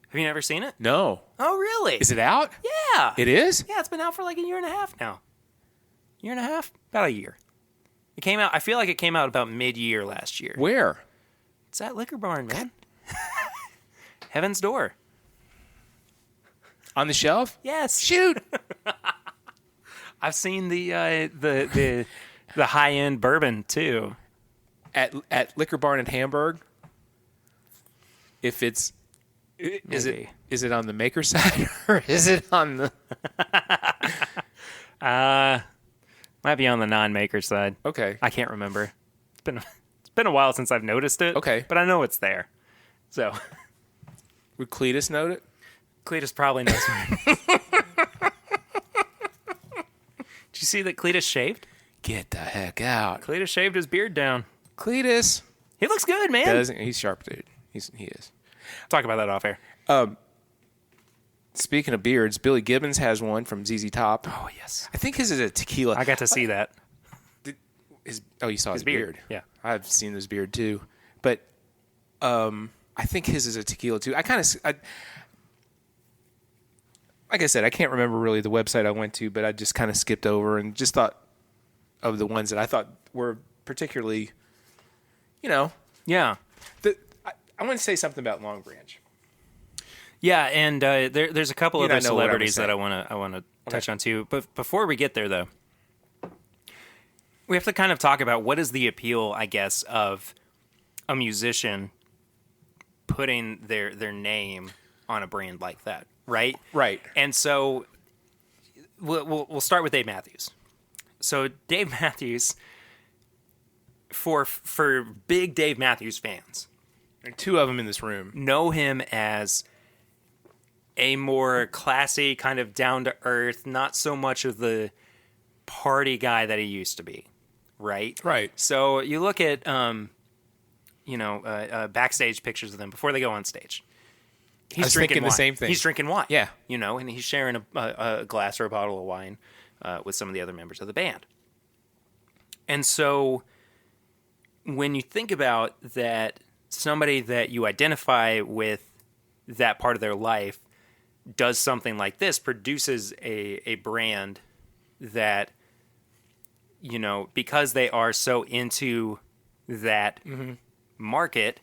Have you never seen it? No. Oh really? Is it out? Yeah. It is? Yeah, it's been out for like a year and a half now. Year and a half? About a year. It came out. I feel like it came out about mid-year last year. Where? It's at Liquor Barn, man. Heaven's Door. On the shelf? Yes. Shoot. I've seen the high-end bourbon too. At Liquor Barn in Hamburg. If it's is it on the maker side or is it on the might be on the non-maker side. Okay. I can't remember. It's been a while since I've noticed it. Okay. But I know it's there. So would Cletus note it? Cletus probably knows. Did you see that Cletus shaved? Get the heck out. Cletus shaved his beard down. Cletus. He looks good, man. He's sharp, dude. He is. Talk about that off air. Speaking of beards, Billy Gibbons has one from ZZ Top. Oh, yes. I think his is a tequila. I got to see that. You saw his beard. Yeah. I've seen his beard too. But I think his is a tequila too. Like I said, I can't remember really the website I went to, but I just kind of skipped over and just thought of the ones that I thought were particularly, Yeah. I want to say something about Long Branch. Yeah, and there's a couple other celebrities that I saying. want to touch on too. But before we get there, though, we have to kind of talk about what is the appeal, I guess, of a musician putting their name on a brand like that, right? Right. And so we'll start with Dave Matthews. So Dave Matthews, for big Dave Matthews fans, And two of them in this room. know him as a more classy, kind of down-to-earth, not so much of the party guy that he used to be, right? Right. So you look at, backstage pictures of them before they go on stage. He's was drinking thinking the wine. same thing. He's drinking wine. Yeah. And he's sharing a glass or a bottle of wine with some of the other members of the band. And so when you think about that, somebody that you identify with that part of their life does something like this, produces a brand that, because they are so into that market,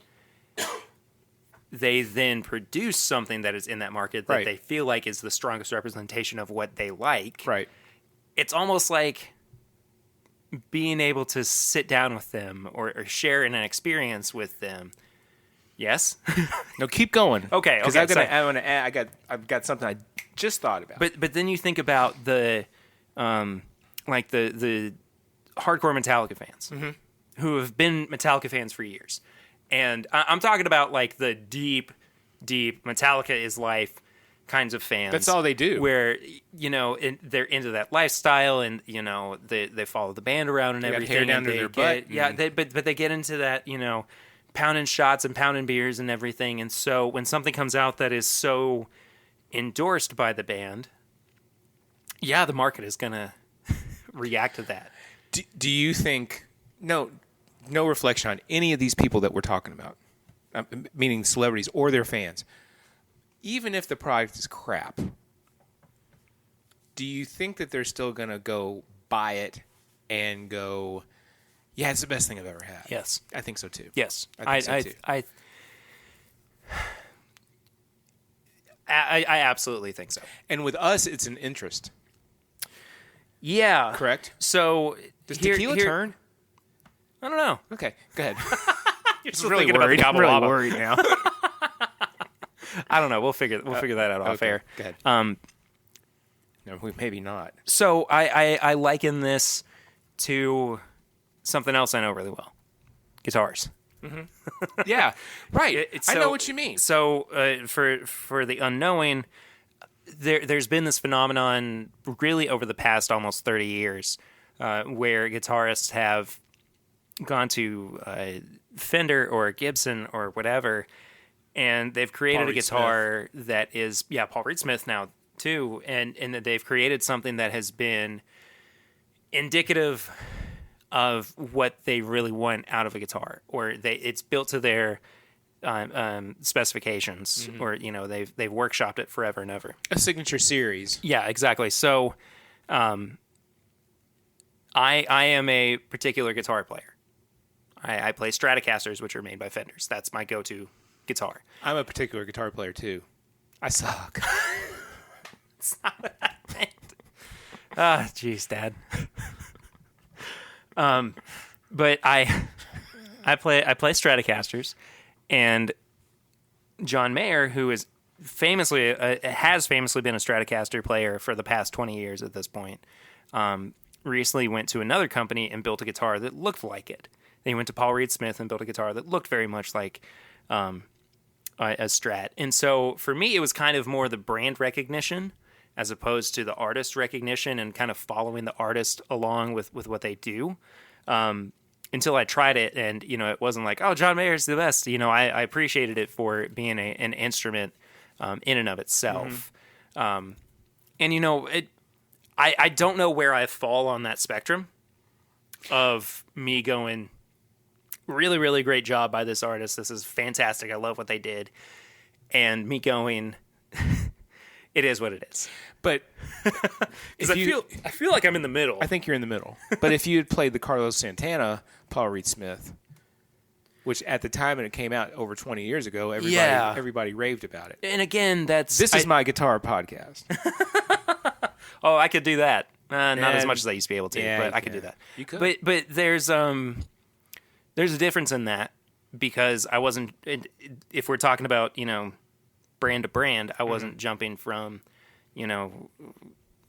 they then produce something that is in that market that Right. they feel like is the strongest representation of what they like. Right. It's almost like being able to sit down with them or share in an experience with them. Yes. No, keep going. Okay. Because Okay. I've got something I just thought about. But then you think about the hardcore Metallica fans who have been Metallica fans for years, and I'm talking about like the deep Metallica is life kinds of fans. That's all they do. Where they're into that lifestyle, and they follow the band around and They got everything. hair down and to they their get, butt. Yeah, but they get into that pounding shots and pounding beers and everything. And so when something comes out that is so endorsed by the band, yeah, the market is gonna react to that. Do you think no reflection on any of these people that we're talking about, meaning celebrities or their fans, even if the product is crap, do you think that they're still going to go buy it and go, yeah, it's the best thing I've ever had? Yes. I think so too. Yes. I think so too. I absolutely think so. And with us, it's an interest. Yeah. Correct? So Does tequila turn? I don't know. Okay, go ahead. You're I'm really worried. I'm really worried now. I don't know. We'll figure that out off air. Go ahead. No, maybe not. So I liken this to something else I know really well: guitars. Yeah, right. I So- know what you mean. So for the unknowing, there's been this phenomenon really over the past almost 30 years where guitarists have gone to Fender or Gibson or whatever, and they've created Paul a Reed guitar that is Paul Reed Smith now too, and that they've created something that has been indicative of what they really want out of a guitar, or it's built to their specifications, or they've workshopped it forever and ever. A signature series. Yeah, exactly. So, I am a particular guitar player. I play Stratocasters, which are made by Fenders. That's my go-to guitar. I'm a particular guitar player too. I suck. That's not what I meant. Ah, jeez, Dad. But I play Stratocasters, and John Mayer, who is has famously been a Stratocaster player for the past 20 years at this point, recently went to another company and built a guitar that looked like it. Then he went to Paul Reed Smith and built a guitar that looked very much like a Strat. And so for me, it was kind of more the brand recognition as opposed to the artist recognition and kind of following the artist along with what they do. Until I tried it, and it wasn't like, oh, John Mayer's the best. I appreciated it for being an instrument in and of itself. And I don't know where I fall on that spectrum of me going, really, really great job by this artist. This is fantastic. I love what they did. And me going, it is what it is. But because I feel like I'm in the middle. I think you're in the middle. But if you had played the Carlos Santana, Paul Reed Smith, which at the time when it came out over 20 years ago, everybody raved about it. And again, this is my guitar podcast. Oh, I could do that. Not as much as I used to be able to, but I could do that. You could. But there's a difference in that, because I wasn't. If we're talking about brand to brand, I wasn't jumping from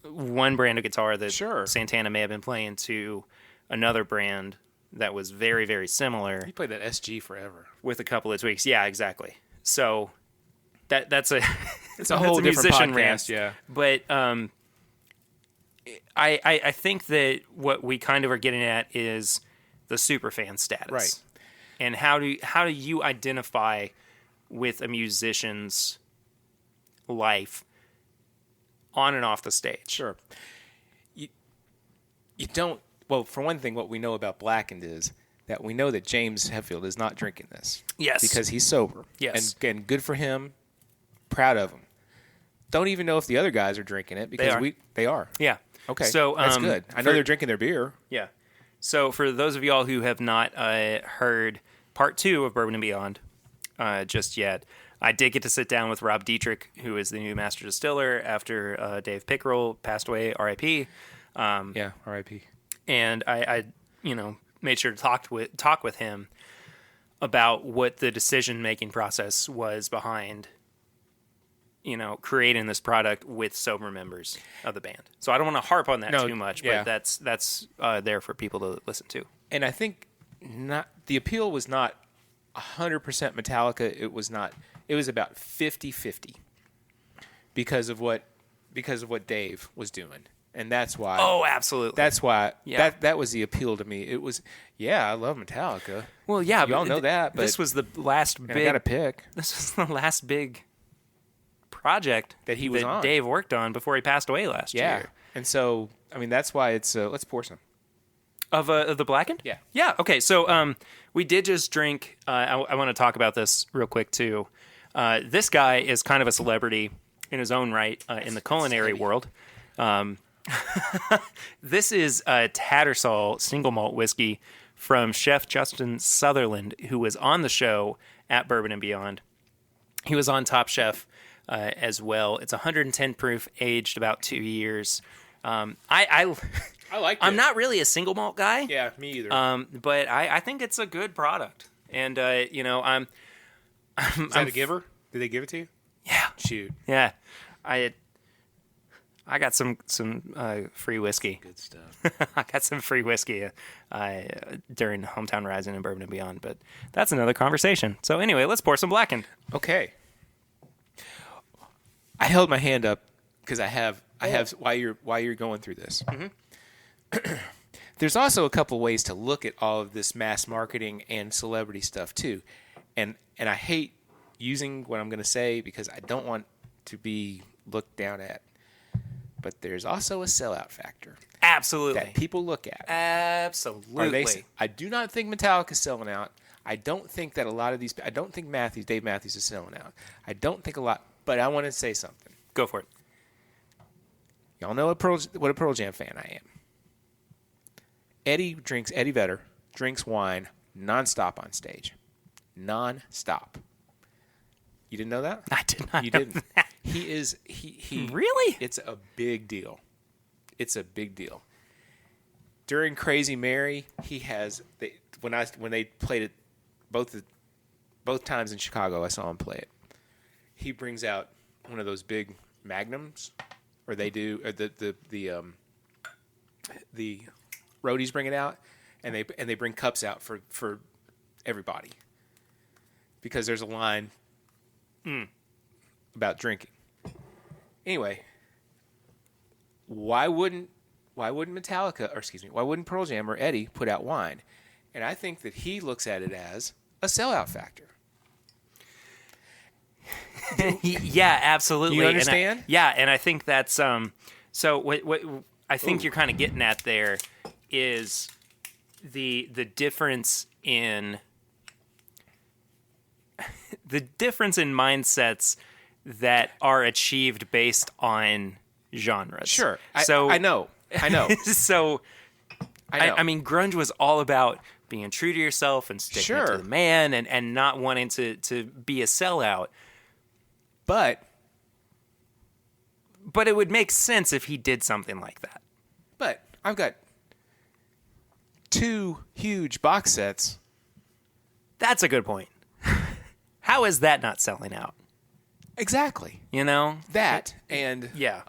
one brand of guitar that Santana may have been playing to another brand that was very, very similar. You played that SG forever with a couple of tweaks. Yeah, exactly. So that's a it's a whole different podcast. Rant. Yeah, but I think that what we kind of are getting at is the superfan status, right? And how do you identify with a musician's life on and off the stage? Sure. You don't. Well, for one thing, what we know about Blackened is that we know that James Hetfield is not drinking this. Yes. Because he's sober. Yes. And good for him. Proud of him. Don't even know if the other guys are drinking it because they are. Yeah. Okay. So that's good. I know they're drinking their beer. Yeah. So for those of y'all who have not heard part 2 of Bourbon and Beyond just yet, I did get to sit down with Rob Dietrich, who is the new master distiller after Dave Pickerel passed away, R.I.P. Yeah, R.I.P. And I made sure to talk with him about what the decision-making process was behind, creating this product with sober members of the band. So I don't want to harp on that too much, but that's there for people to listen to. And I think the appeal was not 100% Metallica. It was not. It was about 50-50 because of what Dave was doing. And that's why. Oh, absolutely. That's why. Yeah. That was the appeal to me. It was. Yeah, I love Metallica. Well, yeah, you all know that. But this was the last big. I got to pick. This was the last big project that he was on. Dave worked on before he passed away last year. And so, that's why it's. Let's pour some. Of the Blackened? Yeah. Yeah. Okay. So we did just drink. I want to talk about this real quick too. This guy is kind of a celebrity in his own right in the culinary world. This is a Tattersall single malt whiskey from Chef Justin Sutherland, who was on the show at Bourbon and Beyond. He was on Top Chef as well. It's 110 proof, aged about 2 years. I like it. I'm not really a single malt guy. Yeah, me either. But I think it's a good product. And, I'm is that a giver? Did they give it to you? Yeah. Shoot. Yeah. I got some free whiskey. Good stuff. I got some free whiskey during Hometown Rising and Bourbon and Beyond, but that's another conversation. So anyway, let's pour some Blackened. Okay. I held my hand up because I have while you're going through this. Mm-hmm. There's also a couple ways to look at all of this mass marketing and celebrity stuff too, and I hate using what I'm going to say because I don't want to be looked down at. But there's also a sellout factor. Absolutely. That people look at. Absolutely. I do not think Metallica's selling out. I don't think that a lot of these. I don't think Dave Matthews is selling out. I don't think a lot. But I want to say something. Go for it. Y'all know what a Pearl Jam fan I am. Eddie Vedder drinks wine nonstop on stage. Nonstop. You didn't know that? I did not You know didn't. that. He Really? It's a big deal. It's a big deal. During Crazy Mary, when they played it both times in Chicago, I saw him play it. He brings out one of those big magnums, or they do, or the roadies bring it out, and they bring cups out for everybody, because there's a line about drinking. Anyway, why wouldn't Metallica, or excuse me, why wouldn't Pearl Jam or Eddie put out wine? And I think that he looks at it as a sellout factor. Yeah, absolutely. You understand? And I think that's so what I think you're kind of getting at there is the difference in mindsets that are achieved based on genres. Sure. So I know. So I know. I mean, grunge was all about being true to yourself and sticking it to the man and not wanting to be a sellout. But it would make sense if he did something like that. But I've got 2 huge box sets. That's a good point. How is that not selling out? Exactly. You know? That and yeah.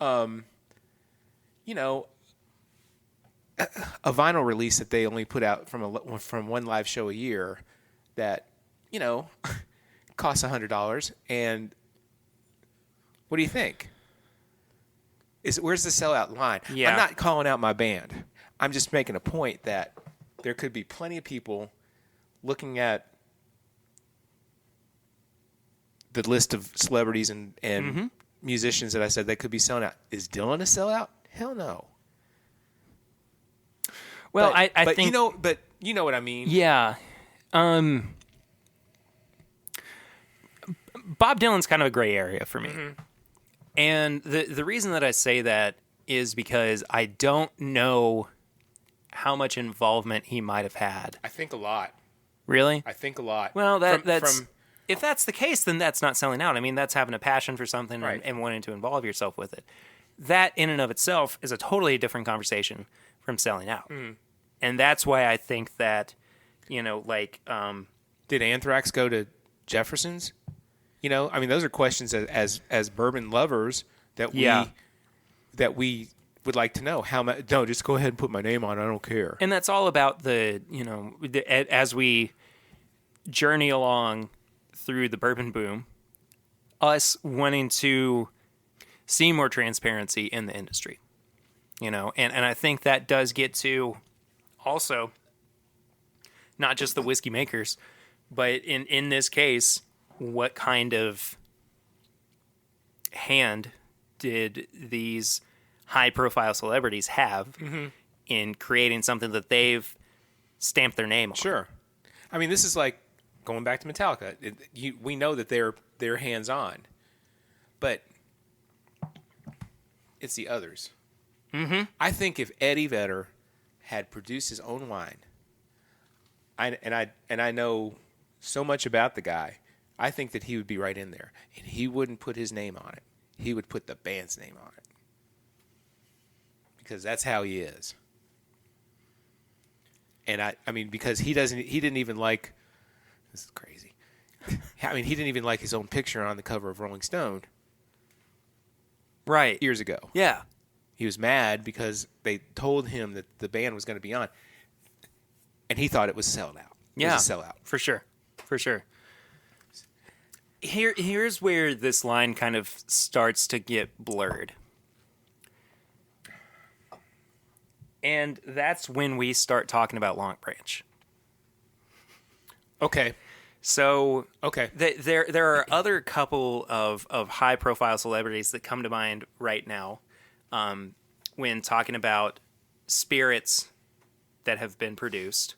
You know, a vinyl release that they only put out from one live show a year that, you know, costs $100. And what do you think? Where's the sellout line? Yeah. I'm not calling out my band. I'm just making a point that there could be plenty of people looking at the list of celebrities and musicians that I said they could be selling out. Is Dylan a sellout? Hell no. Well, I think you know what I mean. Yeah. Bob Dylan's kind of a gray area for me. Mm-hmm. And the reason that I say that is because I don't know how much involvement he might have had. I think a lot. Really? I think a lot. Well, that's if that's the case, then that's not selling out. I mean, that's having a passion for something and wanting to involve yourself with it. That in and of itself is a totally different conversation from selling out. Mm. And that's why I think that, you know, like... Did Anthrax go to Jefferson's? You know, I mean, those are questions as bourbon lovers that we would like to know. How much? No, just go ahead and put my name on. I don't care. And that's all about as we journey along through the bourbon boom, us wanting to see more transparency in the industry. You know, and I think that does get to also not just the whiskey makers, but in this case, what kind of hand did these high-profile celebrities have in creating something that they've stamped their name on? Sure. I mean, this is like going back to Metallica. We know that they're hands-on, but it's the others. Mm-hmm. I think if Eddie Vedder had produced his own wine, I know so much about the guy, I think that he would be right in there. And he wouldn't put his name on it. He would put the band's name on it. Because that's how he is. And I mean, because he didn't even like, this is crazy. I mean, he didn't even like his own picture on the cover of Rolling Stone. Right. Years ago. Yeah. He was mad because they told him that the band was going to be on. And he thought it was a sellout. Yeah. It was a sellout. For sure. For sure. Here's where this line kind of starts to get blurred. And that's when we start talking about Long Branch. Okay. So okay, there are other couple of high profile celebrities that come to mind right now when talking about spirits that have been produced.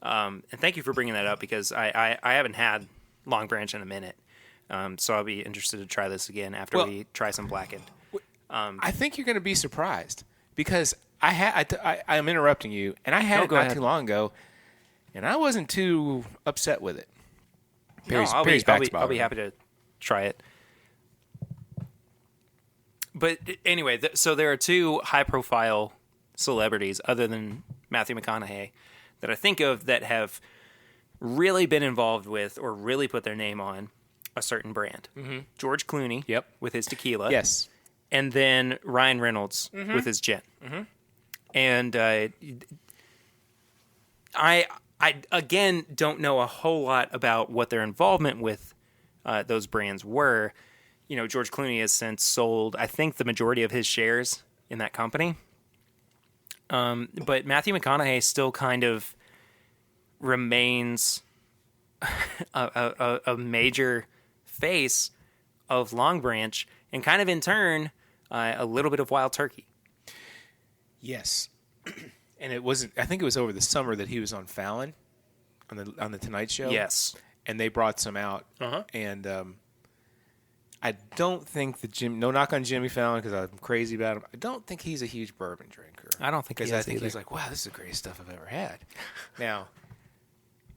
And thank you for bringing that up because I haven't had Long Branch in a minute. So I'll be interested to try this again after we try some blackened. I think you're going to be surprised because I'm interrupting you, and I had it go not ahead. too long ago, and I wasn't too upset with it. Perry's I'll back's be bothering me. happy to try it. But anyway, so there are two high-profile celebrities other than Matthew McConaughey that I think of that have really been involved with or really put their name on a certain brand. Mm-hmm. George Clooney, Yep. with his tequila. Yes. And then Ryan Reynolds with his gin. Mm-hmm. And I again don't know a whole lot about what their involvement with those brands were. You know, George Clooney has since sold, I think, the majority of his shares in that company. But Matthew McConaughey still kind of remains a major face of Long Branch, and kind of in turn, a little bit of Wild Turkey. Yes. And it wasn't. I think it was over the summer that he was on Fallon, on the Tonight Show. Yes. And they brought some out. And I don't think no knock on Jimmy Fallon because I'm crazy about him. I don't think he's a huge bourbon drinker. I don't think he is because I think either. he's like, wow, this is the greatest stuff I've ever had. Now,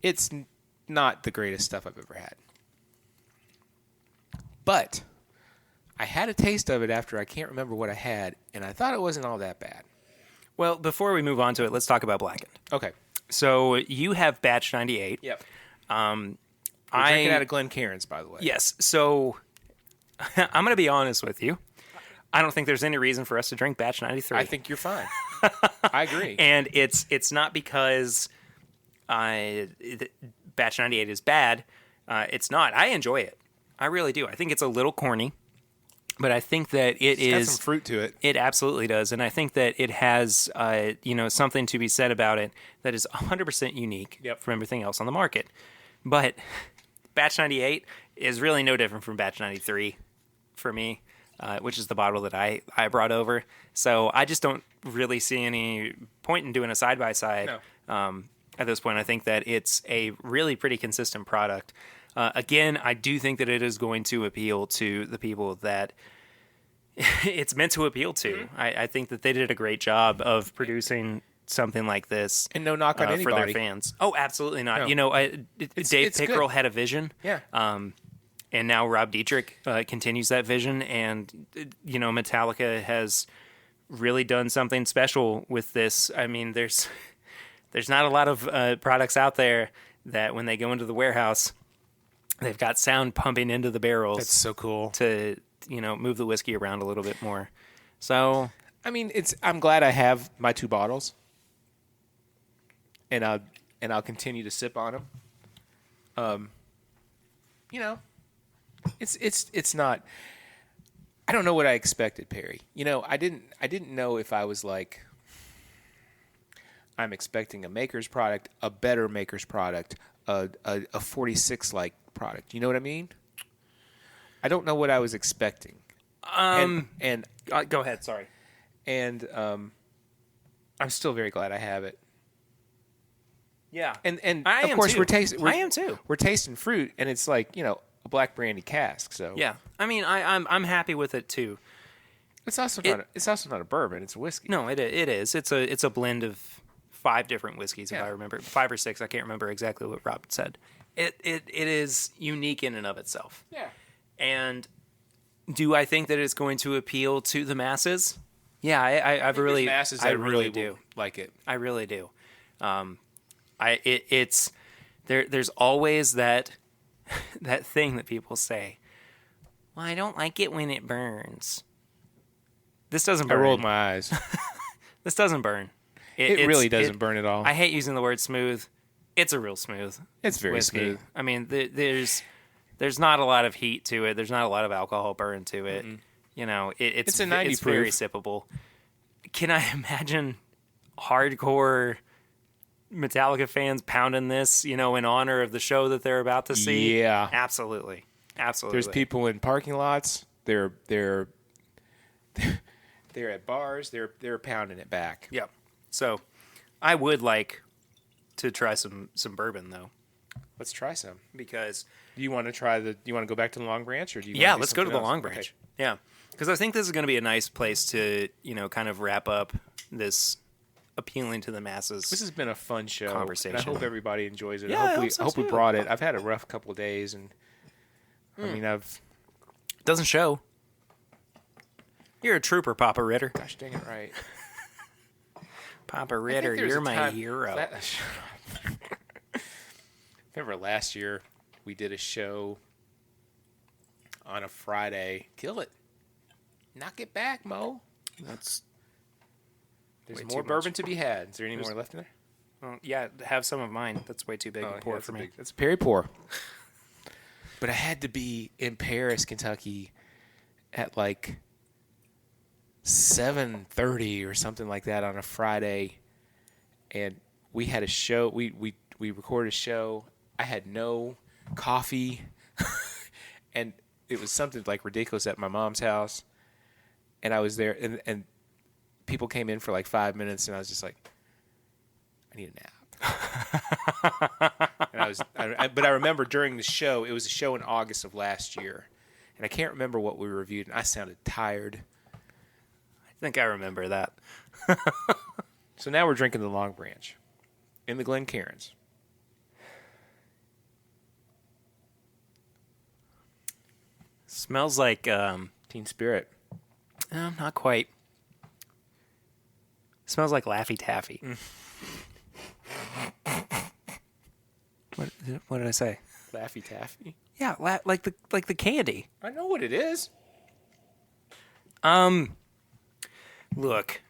it's not the greatest stuff I've ever had, but I had a taste of it after I can't remember what I had, and I thought it wasn't all that bad. Well, before we move on to it, let's talk about Blackened. Okay. So you have Batch 98. Yep. We're drinking out of Glencairn's, by the way. Yes. So I'm going to be honest with you. I don't think there's any reason for us to drink Batch 93. I think you're fine. I agree. And it's not because Batch 98 is bad. It's not. I enjoy it. I really do. I think it's a little corny, but I think that It's got some fruit to it. It absolutely does, and I think that it has something to be said about it that is 100% unique from everything else on the market. But Batch 98 is really no different from Batch 93 for me, which is the bottle that I brought over. So I just don't really see any point in doing a side-by-side. No. At this point, I think that it's a really pretty consistent product. Again, I do think that it is going to appeal to the people that it's meant to appeal to. Mm-hmm. I think that they did a great job of producing something like this. And no knock on anybody. For their fans. Oh, absolutely not. No. You know, Dave Pickerel had a vision. Yeah. And now Rob Dietrich continues that vision. And, Metallica has really done something special with this. I mean, there's not a lot of products out there that when they go into the warehouse, they've got sound pumping into the barrels. That's so cool. To, move the whiskey around a little bit more. So, I mean, I'm glad I have my two bottles, and I'll continue to sip on them. It's not. I don't know what I expected, Perry. I didn't know if I was like, I'm expecting a Maker's product, a better Maker's product, a 46 like product. You know what I mean? I don't know what I was expecting. And go ahead. Sorry. And I'm still very glad I have it. Yeah. And I of am course too. I am too. We're tasting fruit, and it's like a black brandy cask. So yeah. I mean, I'm happy with it too. It's also not a bourbon. It's a whiskey. No, it is. It's a blend of 5 different whiskeys, if I remember. 5 or 6. I can't remember exactly what Rob said. It is unique in and of itself. Yeah. And do I think that it's going to appeal to the masses? Yeah, I really, masses I that really do like it. I really do. It's there's always that thing that people say. Well, I don't like it when it burns. This doesn't burn. I rolled my eyes. This doesn't burn. It really doesn't burn at all. I hate using the word smooth. It's a real smooth. It's very whiskey. smooth. I mean, there's not a lot of heat to it. There's not a lot of alcohol burn to it. Mm-hmm. It's a 90 proof. Very sippable. Can I imagine hardcore Metallica fans pounding this, in honor of the show that they're about to see? Yeah, absolutely. There's people in parking lots. They're at bars. They're pounding it back. Yep. So, I would like to try some bourbon though. Let's try some. Because do you want to go back to the Long Branch, or do you? Yeah, let's go to the Long Branch. Okay. Yeah. Because I think this is going to be a nice place to, kind of wrap up this appealing to the masses. This has been a fun show. Conversation. And I hope everybody enjoys it. Yeah, I hope we too. brought it. I've had a rough couple of days, and Doesn't show. You're a trooper, Papa Ritter. gosh dang it, right. Papa Ritter, you're my hero. Remember last year we did a show on a Friday. Kill it. Knock it back, Mo. That's There's way more too bourbon much. to be had. Is there any more left in there? yeah, have some of mine. That's way too big to pour that's for me. That's very poor. But I had to be in Paris, Kentucky at like 7:30 or something like that on a Friday. And we had a show. We recorded a show. I had no coffee. And it was something like ridiculous at my mom's house. And I was there, and people came in for like 5 minutes, and I was just like, I need a nap. And but I remember during the show, it was a show in August of last year, and I can't remember what we reviewed, and I sounded tired. I think I remember that. So now we're drinking the Long Branch in the Glencairns. Smells like, Teen Spirit. not quite. Smells like Laffy Taffy. What did I say? Laffy Taffy. Yeah, like the candy. I know what it is. Look,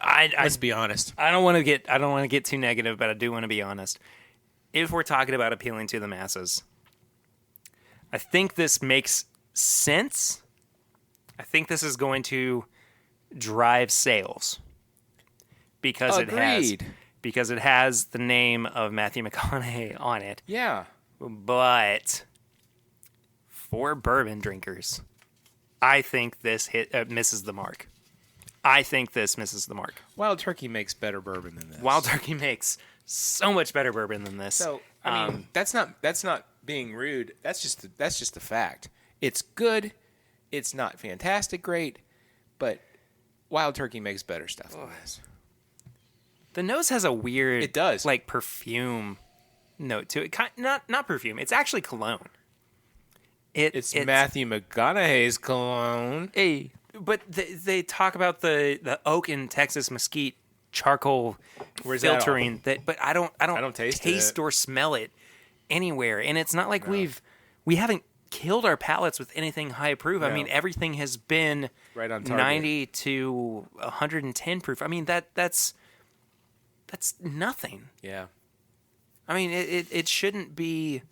Let's be honest. I don't want to get too negative, but I do want to be honest. If we're talking about appealing to the masses, I think this makes sense. I think this is going to drive sales because Agreed. it has the name of Matthew McConaughey on it. Yeah. But for bourbon drinkers, I think this misses the mark. I think this misses the mark. Wild Turkey makes better bourbon than this. Wild Turkey makes so much better bourbon than this. So I mean, that's not being rude. That's just a fact. It's good. It's not fantastic, great, but Wild Turkey makes better stuff than this. The nose has a weird, It does. like perfume note to it. Not perfume. It's actually cologne. It's Matthew McConaughey's cologne. Hey, but they talk about the oak and Texas mesquite charcoal Where's that filtering but I don't taste it. or smell it anywhere, and it's not like we haven't killed our palates with anything high proof. No. I mean, everything has been Right on target. 90 to 110 proof. I mean, that's nothing. Yeah. I mean, it shouldn't be.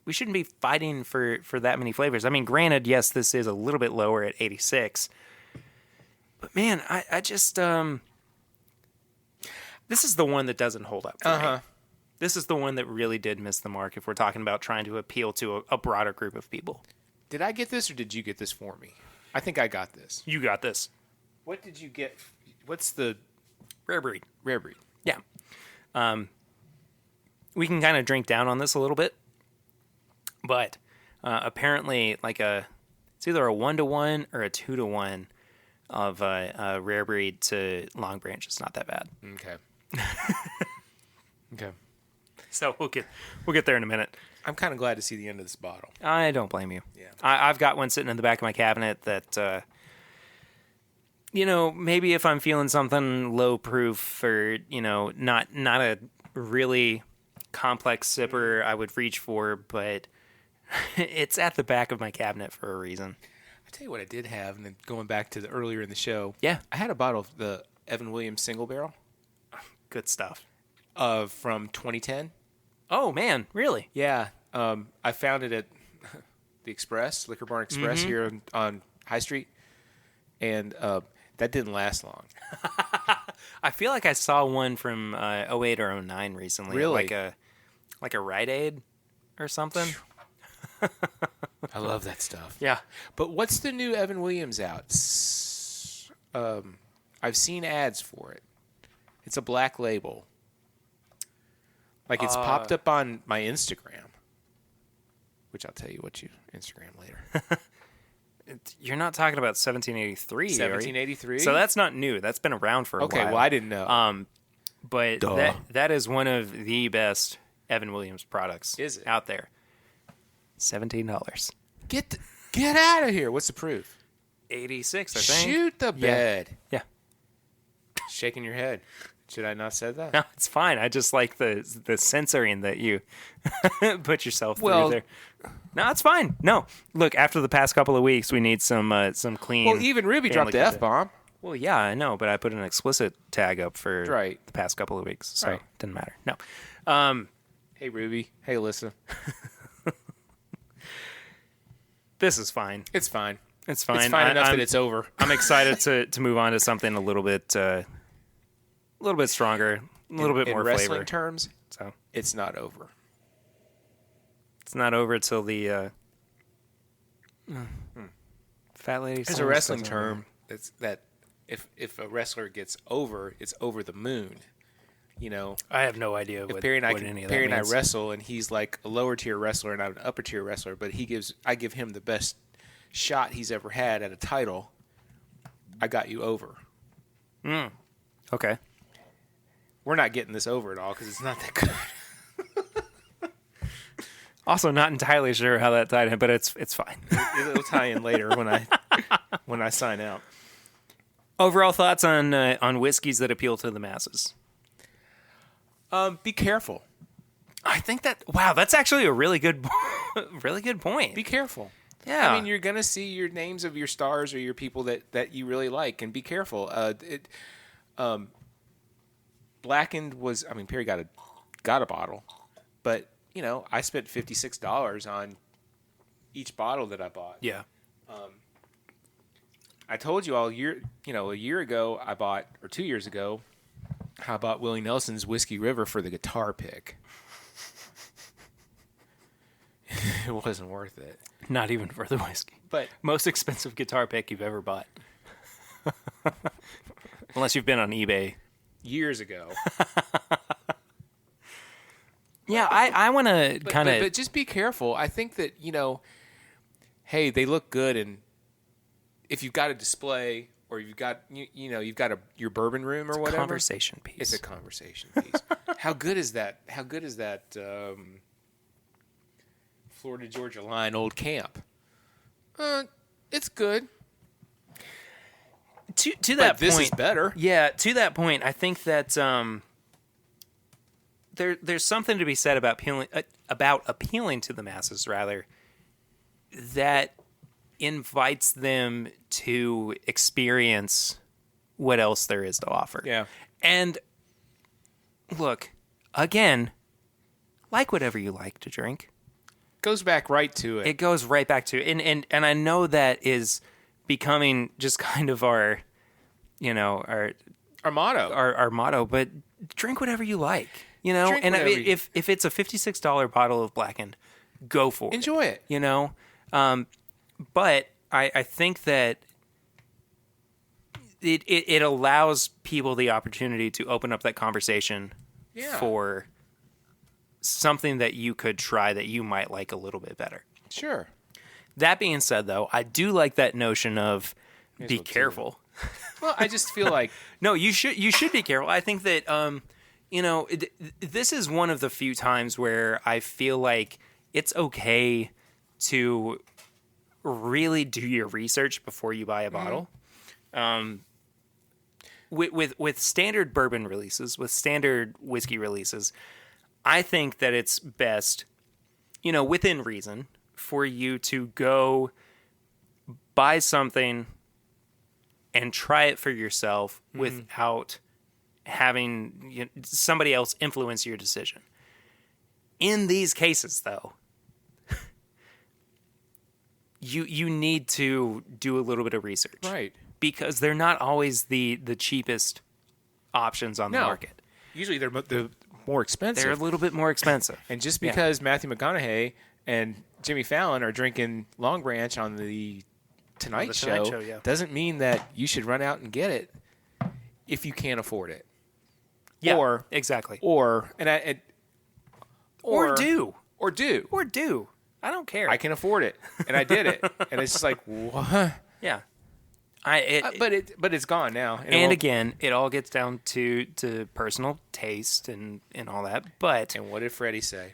We shouldn't be fighting for that many flavors. I mean, granted, yes, this is a little bit lower at 86, but man, I just this is the one that doesn't hold up for me. This is the one that really did miss the mark if we're talking about trying to appeal to a broader group of people. Did I get this or did you get this for me? I think I got this. You got this. What did you get? What's the Rare breed. rare breed? Yeah. We can kind of drink down on this a little bit, but apparently, it's either a 1-to-1 or a 2-to-1 of a rare breed to Long Branch. It's not that bad. Okay. Okay. So we'll get there in a minute. I'm kind of glad to see the end of this bottle. I don't blame you. Yeah. I've got one sitting in the back of my cabinet that, maybe if I'm feeling something low proof or, not a really complex sipper I would reach for, but it's at the back of my cabinet for a reason. I tell you what I did have, and then going back to the earlier in the show. Yeah. I had a bottle of the Evan Williams single barrel Good stuff. from 2010. Oh, man, really? Yeah. I found it at the Express, Liquor Barn Express here on High Street. And that didn't last long. I feel like I saw one from 08 or 09 recently. Really? Like a Rite Aid or something. I love that stuff. Yeah. But what's the new Evan Williams out? I've seen ads for it. It's a black label. Like it's popped up on my Instagram, which I'll tell you what you Instagram later. You're not talking about 1783, 1783. So that's not new. That's been around for a while. Okay, well, I didn't know. But that is one of the best Evan Williams products out there. $17. Get out of here. What's the proof? 86, I think. Shoot the bed. Yeah. Shaking your head. Should I not said that? No, it's fine. I just like the censoring that you put yourself through there. No, it's fine. No, look. After the past couple of weeks, we need some clean. Well, even Ruby dropped the F-bomb. Well, yeah, I know, but I put an explicit tag up for the past couple of weeks, so it didn't matter. No. Hey, Ruby. Hey, Alyssa. This is fine. It's fine. It's fine. It's fine enough that it's over. I'm excited to move on to something a little bit stronger, a little bit more in wrestling flavor. terms. So it's not over. It's not over till the fat lady. There's a wrestling term that if a wrestler gets over, it's over the moon. You know, I have no idea what Perry and I means. wrestle, and he's like a lower tier wrestler, and I'm an upper tier wrestler. But I give him the best shot he's ever had at a title. I got you over. Okay. We're not getting this over at all because it's not that good. Also, not entirely sure how that tied in, but it's fine. It'll tie in later when I sign out. Overall thoughts on whiskeys that appeal to the masses? Be careful. I think that's actually a really good point. Be careful. Yeah. I mean, you're going to see your names of your stars or your people that you really like, and be careful. Blackened was, I mean, Perry got a bottle, but, you know, I spent $56 on each bottle that I bought. Yeah. I told you all a year ago or 2 years ago, I bought Willie Nelson's Whiskey River for the guitar pick. It wasn't worth it. Not even for the whiskey. But most expensive guitar pick you've ever bought. Unless you've been on eBay. Years ago. Yeah, I want to kind of... But just be careful. I think that, you know, hey, they look good, and if you've got a display or you've got your bourbon room or whatever. Conversation piece. It's a conversation piece. How good is that? Florida Georgia line old camp? It's good. To that point, this is better. Yeah, to that point, I think that there's something to be said about appealing to the masses, rather, that invites them to experience what else there is to offer. Yeah. And look, again, like whatever you like to drink. Goes back right to it. It goes right back to it. And I know that is becoming just kind of our motto. Our motto, but drink whatever you like. You know, Drink and whatever if it's a $56 bottle of Blackened, go for it. Enjoy it. You know? But I think that it allows people the opportunity to open up that conversation for something that you could try that you might like a little bit better. Sure. That being said, though, I do like that notion of be careful. Well, I just feel like no, you should be careful. I think that this is one of the few times where I feel like it's okay to really do your research before you buy a bottle. With standard bourbon releases, with standard whiskey releases, I think that it's best, within reason, for you to go buy something and try it for yourself without having somebody else influence your decision. In these cases, though, you need to do a little bit of research. Right. Because they're not always the cheapest options on the market. Usually they're more expensive. They're a little bit more expensive. And just because Matthew McConaughey and Jimmy Fallon are drinking Long Branch on the Tonight Show doesn't mean that you should run out and get it if you can't afford it. Yeah, exactly. Or do. I don't care. I can afford it, and I did it, and it's just like what? Yeah. But it's gone now. And again, it all gets down to personal taste and all that. But and what did Freddie say?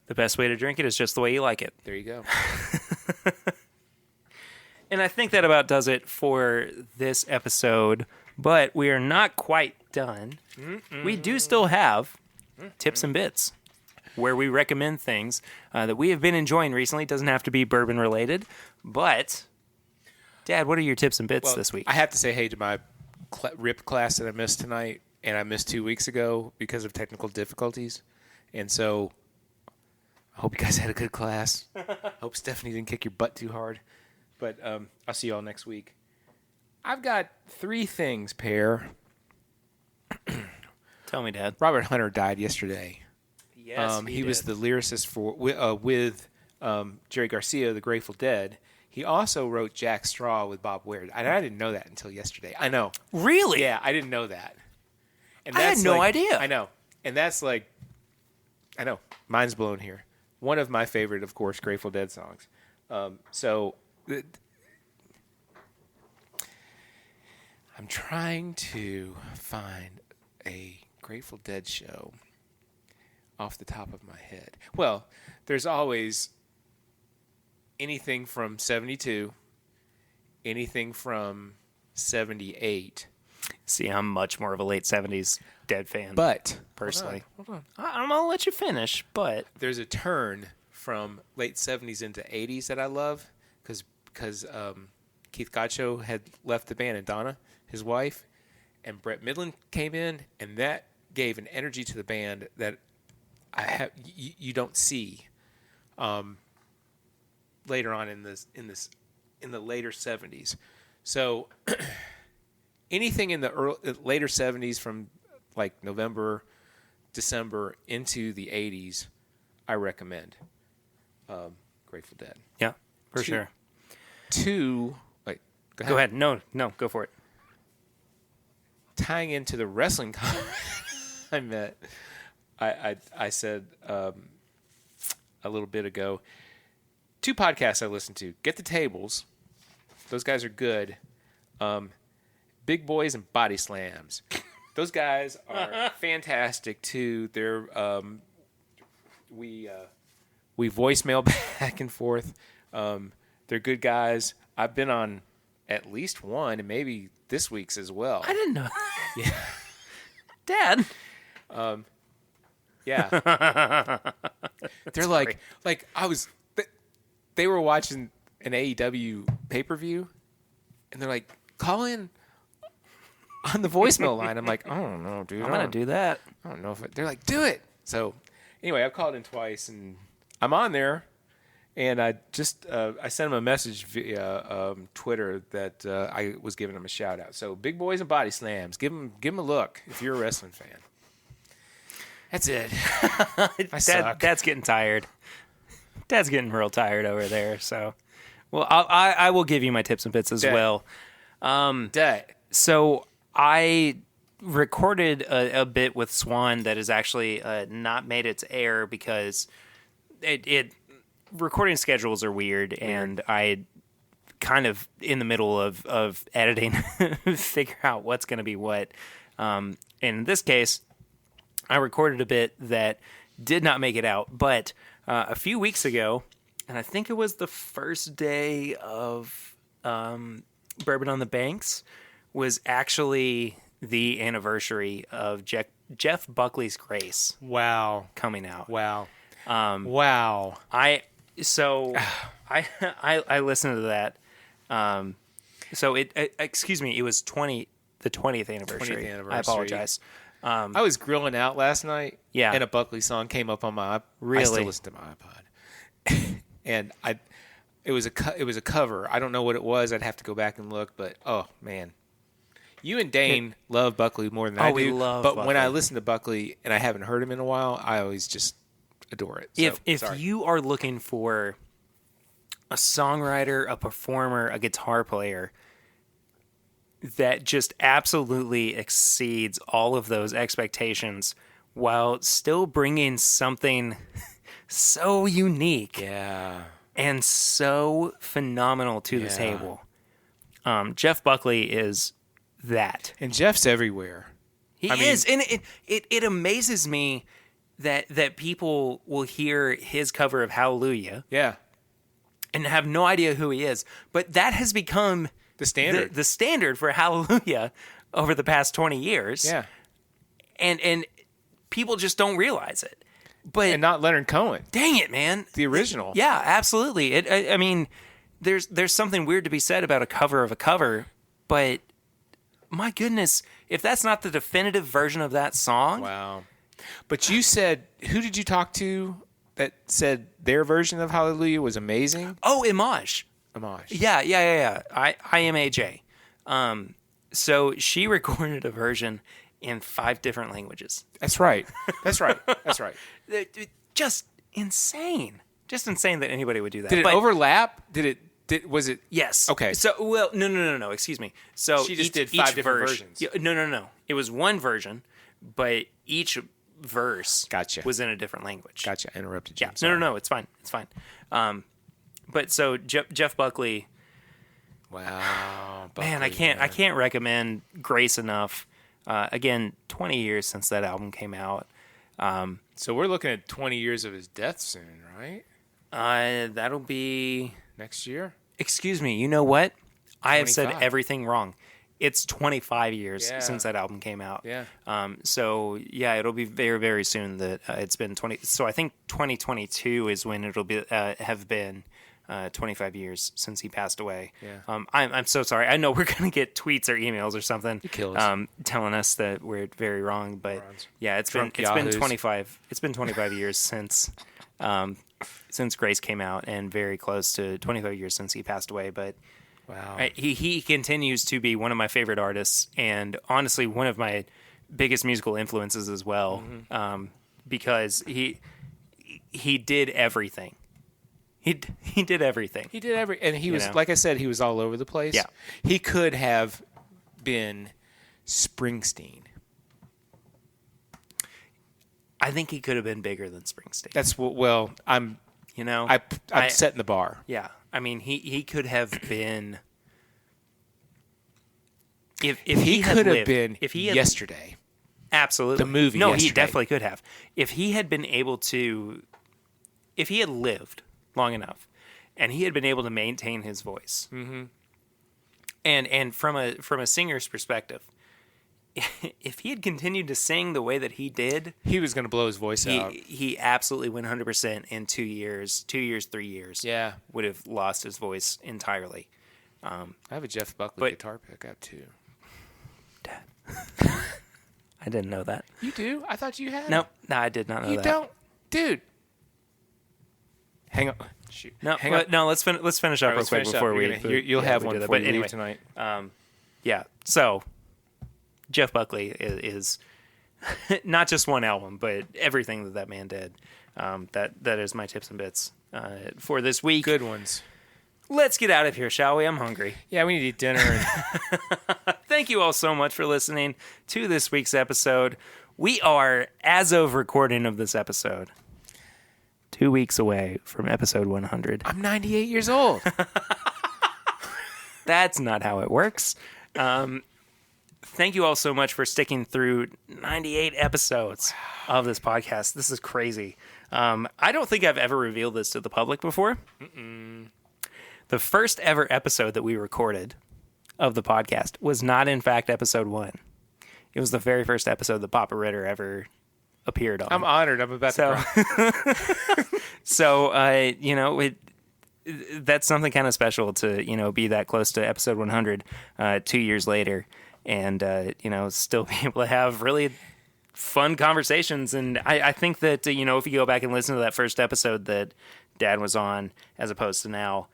The best way to drink it is just the way you like it. There you go. And I think that about does it for this episode. But we are not quite done. We do still have tips and bits where we recommend things that we have been enjoying recently. It doesn't have to be bourbon related, but Dad, what are your tips and bits this week? I have to say hey to my RIP class that I missed tonight, and I missed 2 weeks ago because of technical difficulties. And so I hope you guys had a good class. Hope Stephanie didn't kick your butt too hard. But I'll see you all next week. I've got 3 things, Pear. Tell me, Dad. Robert Hunter died yesterday. Yes, he was the lyricist for with Jerry Garcia, the Grateful Dead. He also wrote Jack Straw with Bob Weir. And I didn't know that until yesterday. I know. Really? Yeah, I didn't know that. And I had no idea. I know. And that's like, I know. Mind's blown here. One of my favorite, of course, Grateful Dead songs. I'm trying to find a Grateful Dead show off the top of my head. Well, there's always anything from 72, anything from 78. See, I'm much more of a late 70s Dead fan. But, personally. Hold on. I'm going to let you finish, but There's a turn from late 70s into 80s that I love because Keith Gotcho had left the band and Donna, his wife, and Brett Midland came in, and that gave an energy to the band that you don't see later on in the later 70s. So anything in the later 70s from like November, December into the 80s, I recommend. Grateful Dead. yeah, for sure. Wait, Go ahead. No, go for it. Tying into the wrestling I met, I said a little bit ago, 2 podcasts I listened to. Get the Tables. Those guys are good. Big Boys and Body Slams. Those guys are fantastic too. They're we voicemail back and forth. They're good guys. I've been on at least one, and maybe this week's as well. I didn't know. Yeah. Dad. Yeah. They're like I was. They were watching an AEW pay-per-view, and they're like, call in on the voicemail line. I'm like, I don't know, dude. I'm going to do that. I don't know if they're like, do it. So anyway, I've called in twice, and I'm on there. And I just I sent him a message via Twitter that I was giving him a shout out. So Big Boys and Body Slams, give him a look if you're a wrestling fan. That's it. I suck. Dad's getting tired. Dad's getting real tired over there. So, well, I will give you my tips and bits as well. So I recorded a bit with Swan that has actually not made it to air because it recording schedules are weird, and I kind of in the middle of editing figure out what's going to be what. And in this case, I recorded a bit that did not make it out, but a few weeks ago, and I think it was the first day of Bourbon on the Banks, was actually the anniversary of Jeff Buckley's Grace. Wow. Coming out. Wow. Wow. I listened to that. So excuse me, it was the 20th anniversary. 20th anniversary. I apologize. I was grilling out last night. Yeah. And a Buckley song came up on my Really? I still listen to my iPod. And it was a cover. I don't know what it was. I'd have to go back and look, but oh man. You and Dane love Buckley more than I do. We love but Buckley. When I listen to Buckley and I haven't heard him in a while, I always just adore it. So, If sorry. you are looking for a songwriter, a performer, a guitar player that just absolutely exceeds all of those expectations while still bringing something so unique Yeah. and so phenomenal to the table. Jeff Buckley is that. And Jeff's everywhere. He is. And it amazes me that people will hear his cover of Hallelujah Yeah. and have no idea who he is. But that has become The standard. the standard for Hallelujah over the past 20 years. Yeah. And people just don't realize it. But And not Leonard Cohen, dang it, man. the original. Yeah, absolutely. I mean, there's something weird to be said about a cover of a cover, but my goodness, if that's not the definitive version of that song. Wow. But you said, who did you talk to that said their version of Hallelujah was amazing? Oh, Imaj. Homage. Yeah. I am AJ. So she recorded a version in 5 different languages. That's right. That's right. Just insane. Just insane that anybody would do that. Did it overlap? Was it? Yes. Okay. So, well, no. Excuse me. So She just did 5 different versions. No. It was one version, but each verse Gotcha. was in a different language. Gotcha. I interrupted you. Yeah. No. It's fine. But so Jeff Buckley. Wow. Man, I can't recommend Grace enough. Again, 20 years since that album came out. So we're looking at 20 years of his death soon, right? That'll be Next year? Excuse me. You know what? I have said 25. everything wrong. It's 25 years Yeah. since that album came out. Yeah. So yeah, it'll be very, very soon that it's been 20. So I think 2022 is when it'll be have been 25 years since he passed away. Yeah. I'm so sorry. I know we're gonna get tweets or emails or something kill us. telling us that we're very wrong, but Morons. yeah, it's been Yahoos. 25. It's been 25 years since Grace came out, and very close to 25 years since he passed away. But Wow. he continues to be one of my favorite artists, and honestly, one of my biggest musical influences as well, because he did everything. He did everything. He did and he was, know? like I said, he was all over the place. Yeah. He could have been Springsteen. I think he could have been bigger than Springsteen. That's what, well, I'm setting the bar. Yeah, I mean, he could have been. If he had could have lived, been if he had, yesterday. absolutely The movie No, he Yesterday. definitely could have. If he had been able to, if he had lived long enough, and he had been able to maintain his voice, and from a singer's perspective, if he had continued to sing the way that he did, He was going to blow his voice out. he absolutely 100% in 2 years, 3 years, Yeah. would have lost his voice entirely. I have a Jeff Buckley but- guitar pickup too. Dad. I didn't know that. You do? I thought you had. Nope. No, I did not know You that. don't, dude. Hang on. Shoot. No, Hang on. no. Let's finish up All right, real let's quick finish up. before You're gonna- you'll have we one do that. before But you leave anyway, tonight. yeah. So Jeff Buckley is not just one album, but everything that man did. That is my tips and bits for this week. Good ones. Let's get out of here, shall we? I'm hungry. Yeah, we need to eat dinner. And Thank you all so much for listening to this week's episode. We are, as of recording of this episode, 2 weeks away from episode 100. I'm 98 years old. That's not how it works. Thank you all so much for sticking through 98 episodes of this podcast. This is crazy. I don't think I've ever revealed this to the public before. The first ever episode that we recorded of the podcast was not, in fact, episode 1. It was the very first episode that Papa Ritter ever appeared on. I'm honored. I'm about to cry. So, that's something kind of special to, be that close to episode 100 2 years later, and, still be able to have really fun conversations. And I think that, if you go back and listen to that first episode that Dad was on, as opposed to now,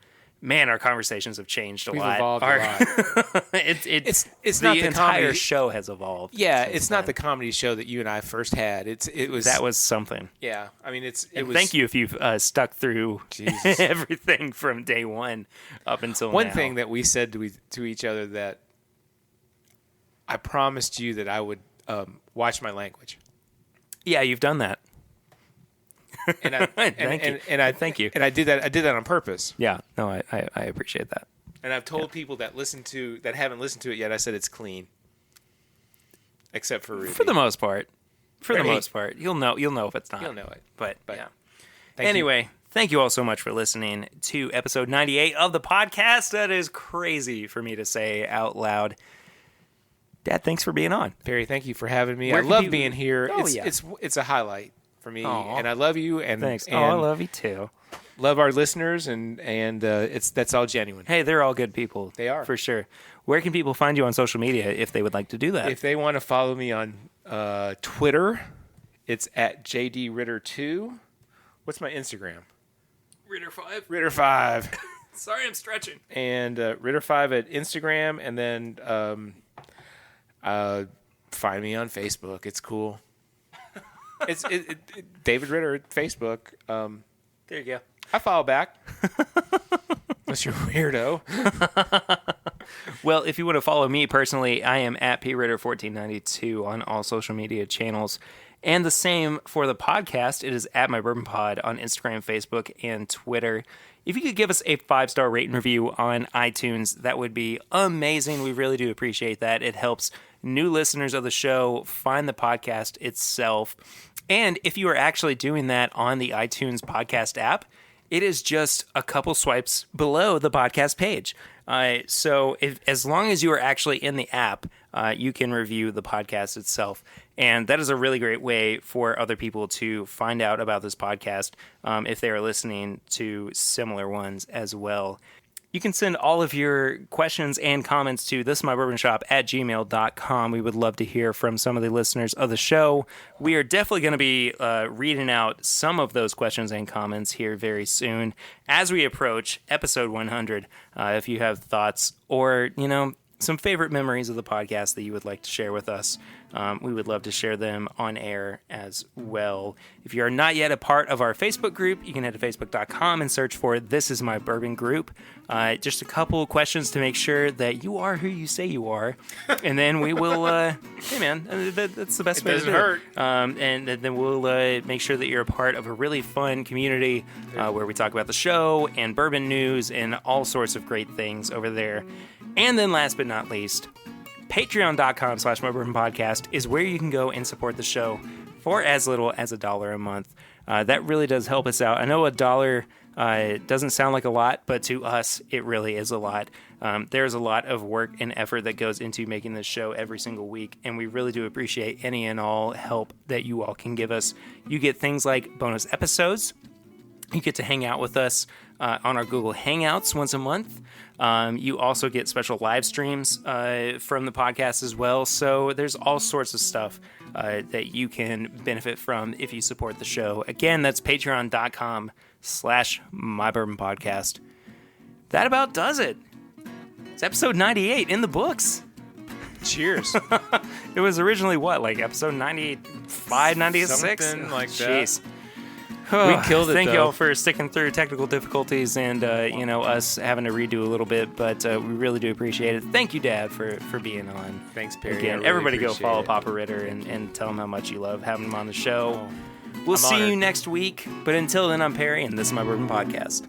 man, our conversations have changed a We've lot. evolved a lot. It's It's the not the entire comedy. show has evolved. Yeah, since it's not the then. comedy show that you and I first had. It was That was something. Yeah, I mean it And was. thank you if you've stuck through Jesus. everything from day one up until One now. thing that we said to each other that I promised you that I would watch my language. Yeah, you've done that. And I Thank you. And I did that on purpose. Yeah, no, I appreciate that. And I've told people that haven't listened to it yet. I said it's clean, except for Ruby. For the most part. Right. Most part, you'll know if it's not. You'll know it. But yeah. Thank Thank you all so much for listening to episode 98 of the podcast. That is crazy for me to say out loud. Dad, thanks for being on. Perry, thank you for having me. Where I can love people- being here. Oh, It's a highlight for me, Aw. and I love you. And Thanks. And I love you too. love our listeners, and that's all genuine. Hey, they're all good people. They are. For sure. Where can people find you on social media if they would like to do that? If they want to follow me on Twitter, it's at JDRitter2. What's my Instagram? Ritter5. Ritter5. Sorry, I'm stretching. And Ritter5 at Instagram, and then find me on Facebook. It's cool. It's David Ritter at Facebook. There you go. I follow back. Unless you're a weirdo. Well, if you want to follow me personally, I am at pritter1492 on all social media channels. And the same for the podcast. It is at My Bourbon Pod on Instagram, Facebook, and Twitter. If you could give us a 5-star rate and review on iTunes, that would be amazing. We really do appreciate that. It helps new listeners of the show find the podcast itself. And if you are actually doing that on the iTunes podcast app, it is just a couple swipes below the podcast page. So as long as you are actually in the app, you can review the podcast itself. And that is a really great way for other people to find out about this podcast if they are listening to similar ones as well. You can send all of your questions and comments to thisismybourbonshop@gmail.com. We would love to hear from some of the listeners of the show. We are definitely going to be reading out some of those questions and comments here very soon as we approach episode 100. If you have thoughts or, some favorite memories of the podcast that you would like to share with us, we would love to share them on air as well. If you are not yet a part of our Facebook group, you can head to facebook.com and search for This Is My Bourbon Group. Just a couple questions to make sure that you are who you say you are. And then we will, hey man, that's the best way to do it. It doesn't hurt. And then we'll make sure that you're a part of a really fun community where we talk about the show and bourbon news and all sorts of great things over there. And then last but not least, patreon.com/mybourbonpodcast is where you can go and support the show for as little as $1 a month. That really does help us out. I know $1 doesn't sound like a lot, but to us, it really is a lot. There's a lot of work and effort that goes into making this show every single week, and we really do appreciate any and all help that you all can give us. You get things like bonus episodes. You get to hang out with us on our Google Hangouts once a month. You also get special live streams from the podcast as well. So there's all sorts of stuff that you can benefit from if you support the show. Again, that's patreon.com/mybourbonpodcast. That about does it. It's episode 98 in the books. Cheers. It was originally what, episode 95, 96? Something like that. Jeez. We killed it, Thank though. y'all for sticking through technical difficulties and, us having to redo a little bit, but we really do appreciate it. Thank you, Dad, for being on. Thanks, Perry. Again, I really everybody go appreciate follow it. Papa Ritter and tell him how much you love having him on the show. Oh, We'll I'm see you honored. next week, but until then, I'm Perry, and this is my Bourbon Podcast.